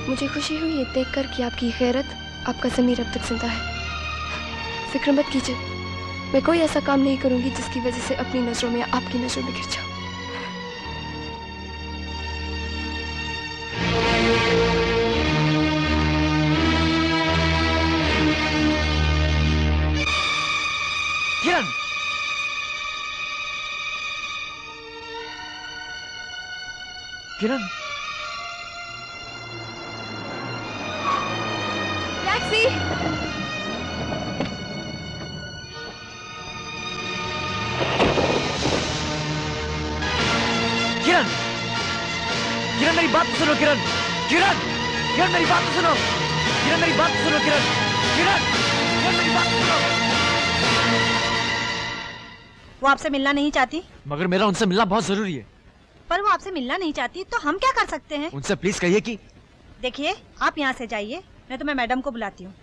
मुझे खुशी हुई ये देखकर कि आपकी गैरत, आपका ज़मीर अब तक जिंदा है। फिक्र मत कीजिए, मैं कोई ऐसा काम नहीं करूंगी जिसकी वजह से अपनी नजरों में आपकी नजरों में गिर जाऊं। किरण, किरण, टैक्सी! किरण, किरण मेरी बात तो सुनो किरण, किरण, किरण मेरी बात तो सुनो, किरण मेरी बात तो सुनो किरण, किरण, किरण मेरी बात तो सुनो। वो आपसे मिलना नहीं चाहती? मगर मेरा उनसे मिलना बहुत जरूरी है। पर वो आपसे मिलना नहीं चाहती तो हम क्या कर सकते हैं? उनसे प्लीज कहिए कि देखिए, आप यहाँ से जाइए, नहीं तो मैं मैडम को बुलाती हूँ।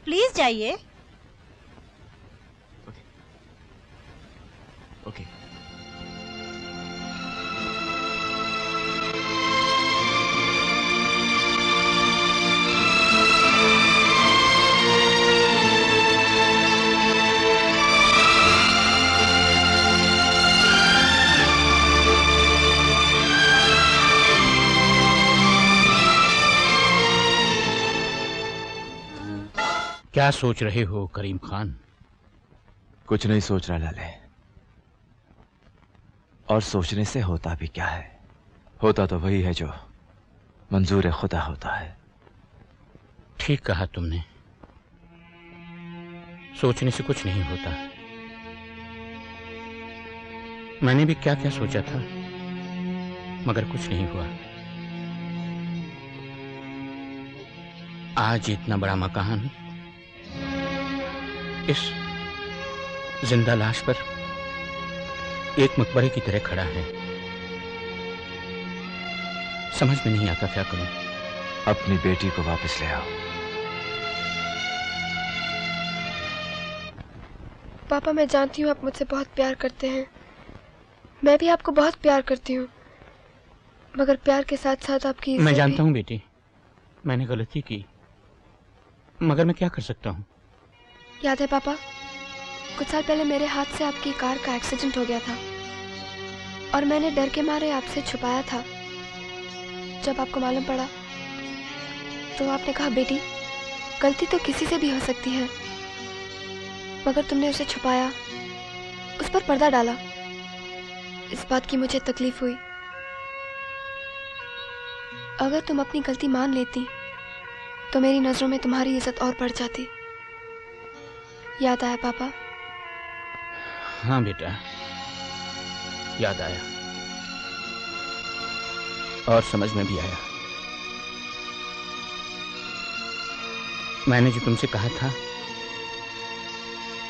प्लीज जाइए। ओके। क्या सोच रहे हो करीम खान? कुछ नहीं सोच रहा लाले, और सोचने से होता भी क्या है? होता तो वही है जो मंजूर खुदा होता है। ठीक कहा तुमने, सोचने से कुछ नहीं होता। मैंने भी क्या क्या सोचा था, मगर कुछ नहीं हुआ। आज इतना बड़ा मकान इस जिंदा लाश पर एक मकबरे की तरह खड़ा है। समझ में नहीं आता क्या करूं। अपनी बेटी को वापस ले आओ। पापा, मैं जानती हूँ आप मुझसे बहुत प्यार करते हैं, मैं भी आपको बहुत प्यार करती हूँ, मगर प्यार के साथ साथ आपकी मैं जानता हूँ बेटी, मैंने गलती की, मगर मैं क्या कर सकता हूँ। याद है पापा, कुछ साल पहले मेरे हाथ से आपकी कार का एक्सीडेंट हो गया था और मैंने डर के मारे आपसे छुपाया था। जब आपको मालूम पड़ा तो आपने कहा, बेटी गलती तो किसी से भी हो सकती है, मगर तुमने उसे छुपाया, उस पर पर्दा डाला। इस बात की मुझे तकलीफ हुई। अगर तुम अपनी गलती मान लेती तो मेरी नजरों में तुम्हारी इज्जत और बढ़ जाती। याद आया पापा? हाँ बेटा, याद आया और समझ में भी आया। मैंने जो तुमसे कहा था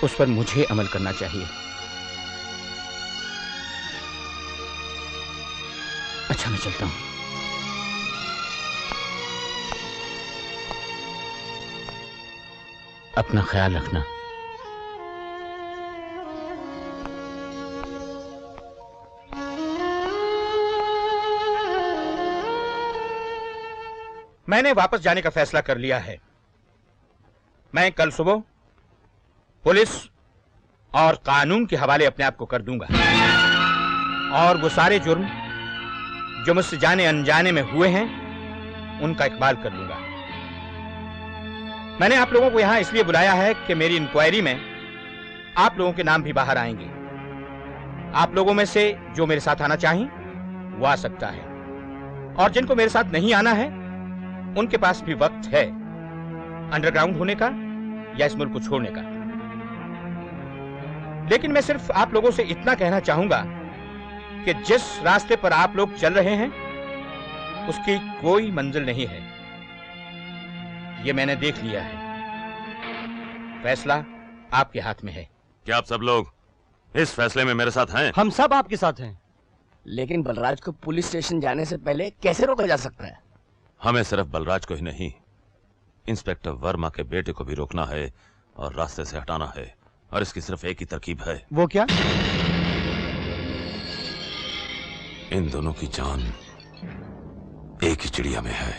उस पर मुझे अमल करना चाहिए। अच्छा, मैं चलता हूं। अपना ख्याल रखना। मैंने वापस जाने का फैसला कर लिया है। मैं कल सुबह पुलिस और कानून के हवाले अपने आप को कर दूंगा और वो सारे जुर्म जो मुझसे जाने अनजाने में हुए हैं उनका इकबाल कर लूंगा। मैंने आप लोगों को यहां इसलिए बुलाया है कि मेरी इंक्वायरी में आप लोगों के नाम भी बाहर आएंगे। आप लोगों में से जो मेरे साथ आना चाहें वो आ सकता है, और जिनको मेरे साथ नहीं आना है उनके पास भी वक्त है अंडरग्राउंड होने का या इस मुल्क को छोड़ने का। लेकिन मैं सिर्फ आप लोगों से इतना कहना चाहूंगा कि जिस रास्ते पर आप लोग चल रहे हैं उसकी कोई मंजिल नहीं है। ये मैंने देख लिया है। फैसला आपके हाथ में है। क्या आप सब लोग इस फैसले में मेरे साथ हैं? हम सब आपके साथ हैं। लेकिन बलराज को पुलिस स्टेशन जाने से पहले कैसे रोका जा सकता है? हमें सिर्फ बलराज को ही नहीं, इंस्पेक्टर वर्मा के बेटे को भी रोकना है और रास्ते से हटाना है। और इसकी सिर्फ एक ही तरकीब है। वो क्या? इन दोनों की जान एक ही चिड़िया में है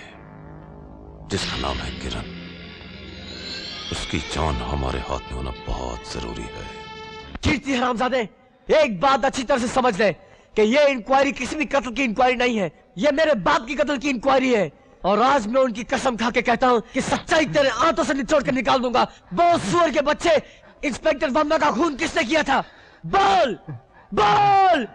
जिसका नाम है किरण। उसकी जान हमारे हाथ में होना बहुत जरूरी है। कीर्ति हरामजादे, एक बात अच्छी तरह से समझ ले कि ये इंक्वायरी किसी भी कत्ल की इंक्वायरी नहीं है, ये मेरे बाप की कत्ल की इंक्वायरी है। और आज मैं उनकी कसम खा के कहता हूं कि सच्चाई तेरे आंतों से निचोड़ कर निकाल दूंगा। बोल सुअर के बच्चे, इंस्पेक्टर वर्मा का खून किसने किया था? बोल बोल।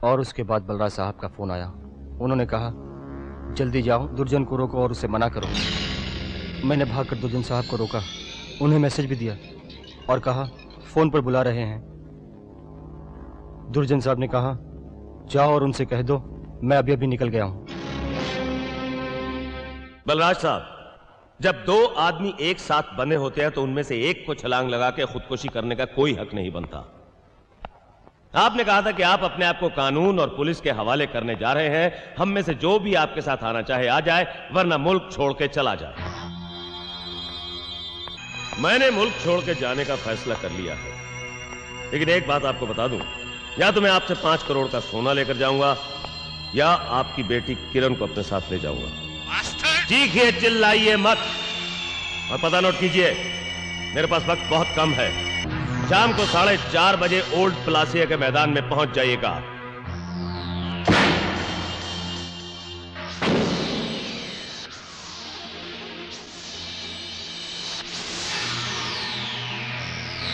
और उसके बाद बलराज साहब का फोन आया। उन्होंने कहा, जल्दी जाओ, दुर्जन को रोको और उसे मना करो। मैंने भागकर दुर्जन साहब को रोका, उन्हें मैसेज भी दिया और कहा फोन पर बुला रहे हैं। दुर्जन साहब ने कहा, जाओ और उनसे कह दो मैं अभी अभी निकल गया हूं। बलराज साहब, जब दो आदमी एक साथ बंधे होते हैं तो उनमें से एक को छलांग लगा के खुदकुशी करने का कोई हक नहीं बनता। आपने कहा था कि आप अपने आप को कानून और पुलिस के हवाले करने जा रहे हैं। हम में से जो भी आपके साथ आना चाहे आ जाए, वरना मुल्क छोड़ के चला जाए। मैंने मुल्क छोड़ के जाने का फैसला कर लिया है, लेकिन एक बात आपको बता दूं, या तो मैं आपसे 5 करोड़ का सोना लेकर जाऊंगा या आपकी बेटी किरण को अपने साथ ले जाऊंगा। चीखिए, चिल्लाइए मत, और पता नोट कीजिए, मेरे पास वक्त बहुत कम है। शाम को 4:30 बजे ओल्ड प्लासिया के मैदान में पहुंच जाइएगा।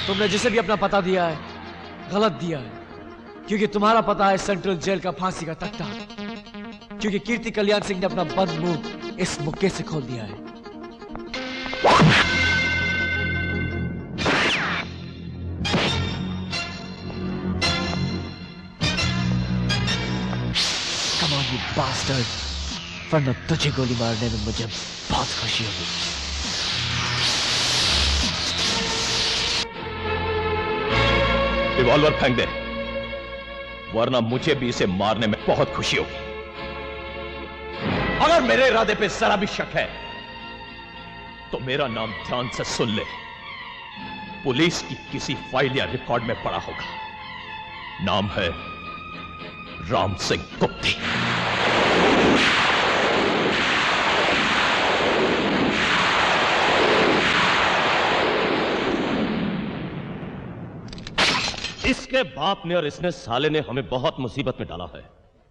तुमने जिसे भी अपना पता दिया है गलत दिया है, क्योंकि तुम्हारा पता है सेंट्रल जेल का फांसी का तख्ता, क्योंकि कीर्ति कल्याण सिंह ने अपना बंद मुंह इस मुक्के से खोल दिया है। Come on, you bastard! वरना तुझे गोली मारने में मुझे बहुत खुशी होगी। रिवॉल्वर फेंक दे, वरना मुझे भी इसे मारने में बहुत खुशी होगी। अगर मेरे इरादे पे जरा भी शक है तो मेरा नाम ध्यान से सुन ले। पुलिस की किसी फाइल या रिकॉर्ड में पड़ा होगा। नाम है राम सिंह गुप्ती। इसके बाप ने और इसने साले ने हमें बहुत मुसीबत में डाला है।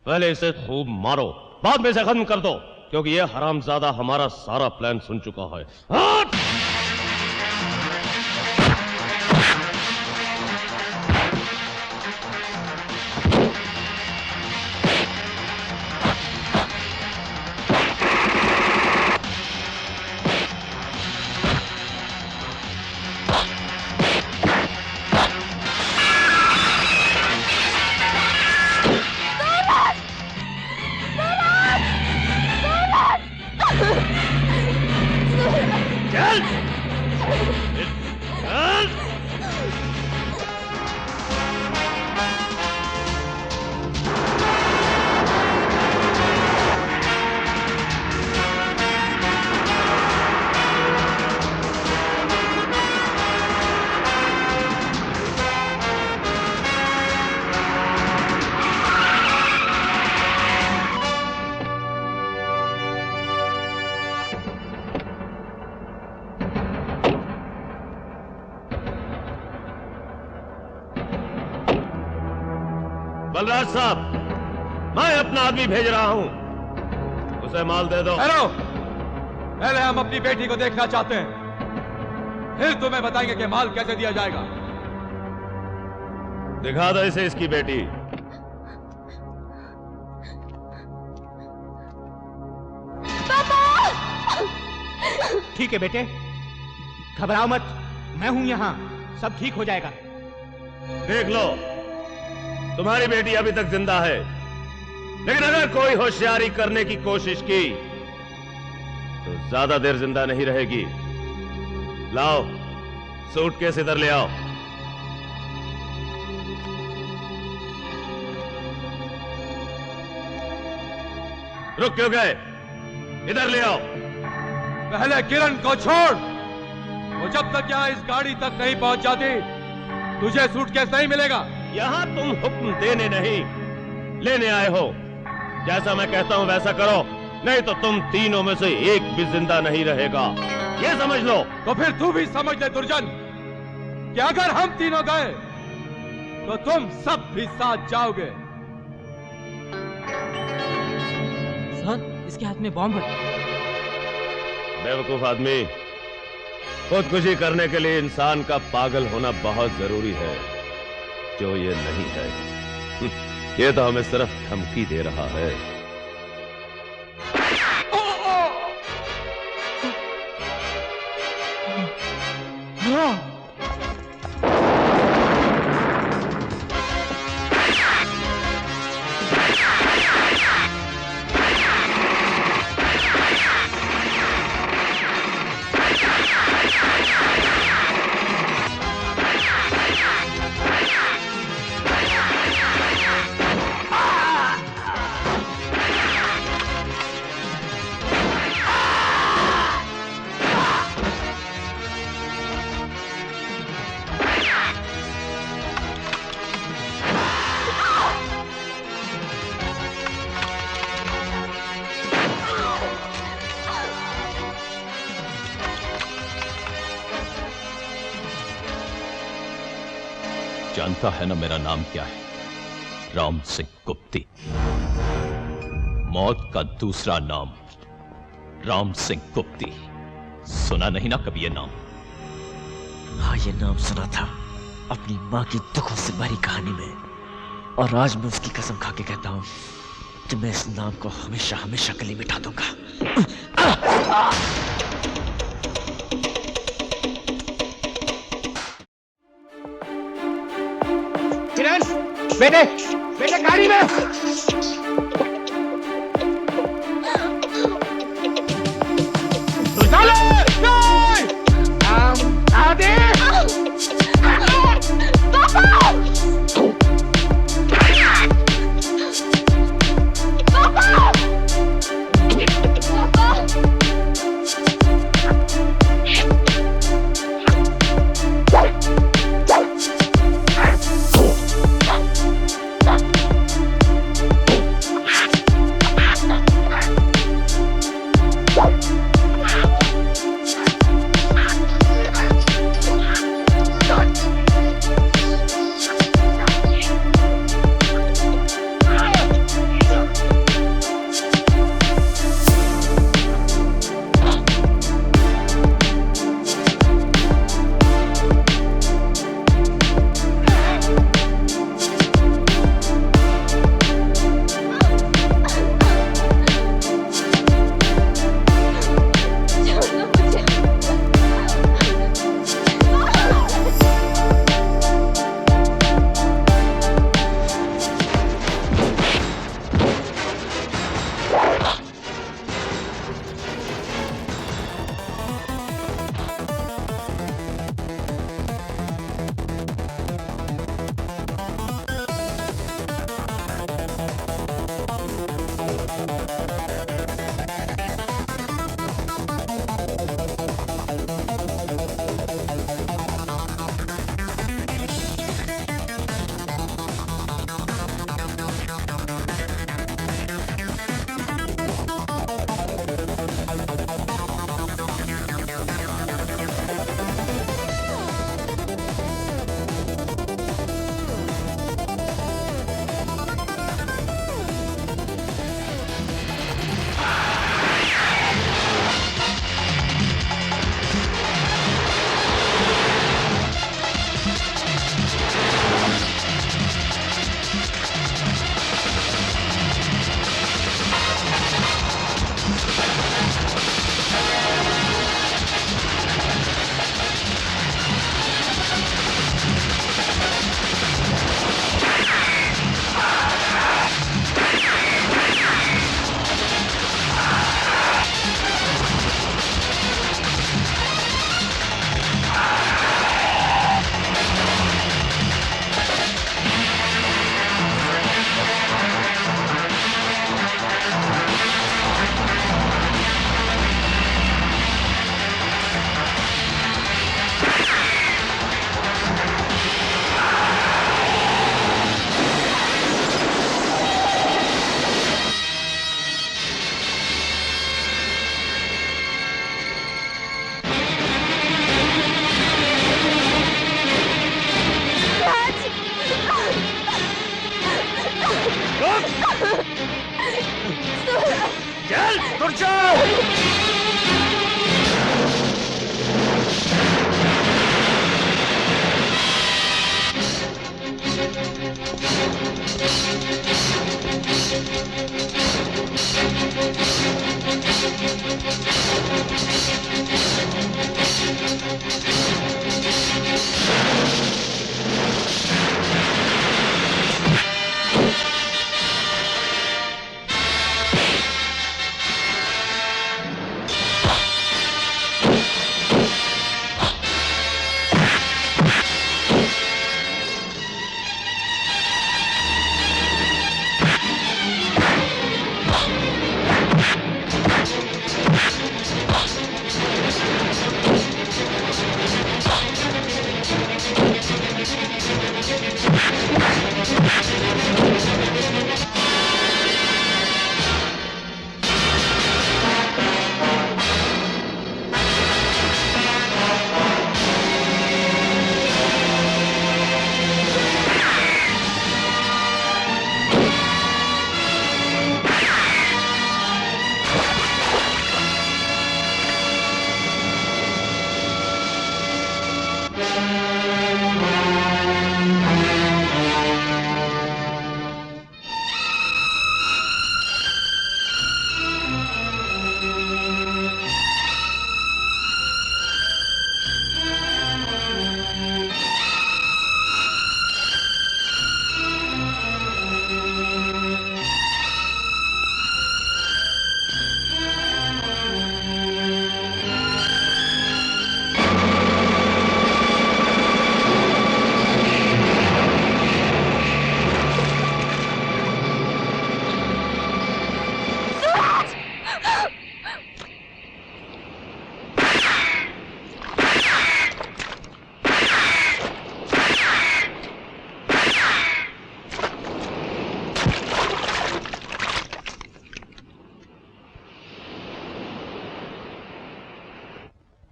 पहले इसे खूब मारो, बाद में इसे खत्म कर दो, क्योंकि यह हरामजादा हमारा सारा प्लान सुन चुका है। बलराज साहब, मैं अपना आदमी भेज रहा हूं, उसे माल दे दो। हेलो, पहले हम अपनी बेटी को देखना चाहते हैं, फिर तुम्हें बताएंगे कि माल कैसे दिया जाएगा। दिखा दो इसे इसकी बेटी। ठीक है बेटे, घबराओ मत, मैं हूं यहां, सब ठीक हो जाएगा। देख लो, तुम्हारी बेटी अभी तक जिंदा है, लेकिन अगर कोई होशियारी करने की कोशिश की तो ज्यादा देर जिंदा नहीं रहेगी। लाओ, सूटकेस इधर ले आओ। रुक क्यों गए? इधर ले आओ। पहले किरण को छोड़, वो जब तक यहाँ इस गाड़ी तक नहीं पहुंच जाती तुझे सूटकेस नहीं मिलेगा। यहाँ तुम हुक्म देने नहीं, लेने आए हो। जैसा मैं कहता हूँ वैसा करो, नहीं तो तुम तीनों में से एक भी जिंदा नहीं रहेगा, ये समझ लो। तो फिर तू भी समझ ले दुर्जन, कि अगर हम तीनों गए तो तुम सब भी साथ जाओगे। सर, इसके हाथ में बॉम्ब है। बेवकूफ आदमी, खुदकुशी करने के लिए इंसान का पागल होना बहुत जरूरी है, जो ये नहीं है। ये तो हमें सिर्फ धमकी दे रहा है। जानता है ना मेरा नाम क्या है? राम सिंह गुप्ती। मौत का दूसरा नाम राम सिंह गुप्ती। सुना नहीं ना कभी ये नाम? हाँ, ये नाम सुना था अपनी माँ की दुखों से भरी कहानी में, और आज मैं उसकी कसम खा के कहता हूँ कि मैं इस नाम को हमेशा हमेशा गले मिटा दूंगा। किरण, बेटे बेटे गाड़ी में।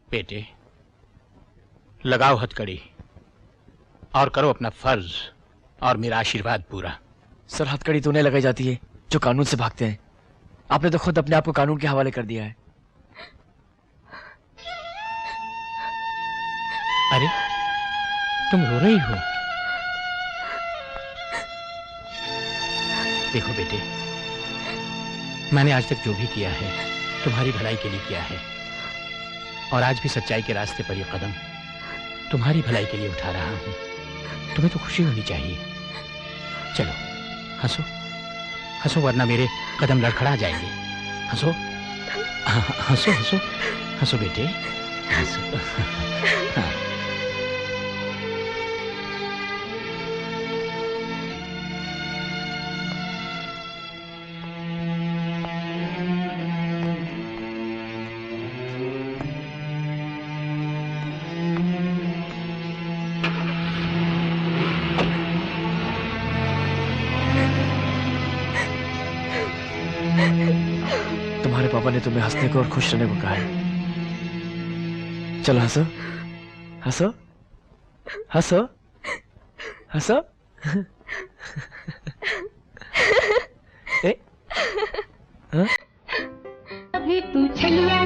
बेटे, लगाओ हथकड़ी और करो अपना फर्ज और मेरा आशीर्वाद पूरा। सर, हथकड़ी तो उन्हें लगाई जाती है जो कानून से भागते हैं। आपने तो खुद अपने आप को कानून के हवाले कर दिया है। अरे, तुम रो रही हो? देखो बेटे, मैंने आज तक जो भी किया है तुम्हारी भलाई के लिए किया है, और आज भी सच्चाई के रास्ते पर यह कदम तुम्हारी भलाई के लिए उठा रहा हूं। तुम्हें तो खुशी होनी चाहिए। चलो हंसो, हंसो, वरना मेरे कदम लड़खड़ा जाएंगे। हंसो, हंसो, हंसो, हंसो बेटे, हंसो। हाँ। तुम्हारे पापा ने तुम्हें हंसने को और खुश रहने को कहा है। चलो हंसो, हंसो, हंसो, हंसो। अभी तू छलिया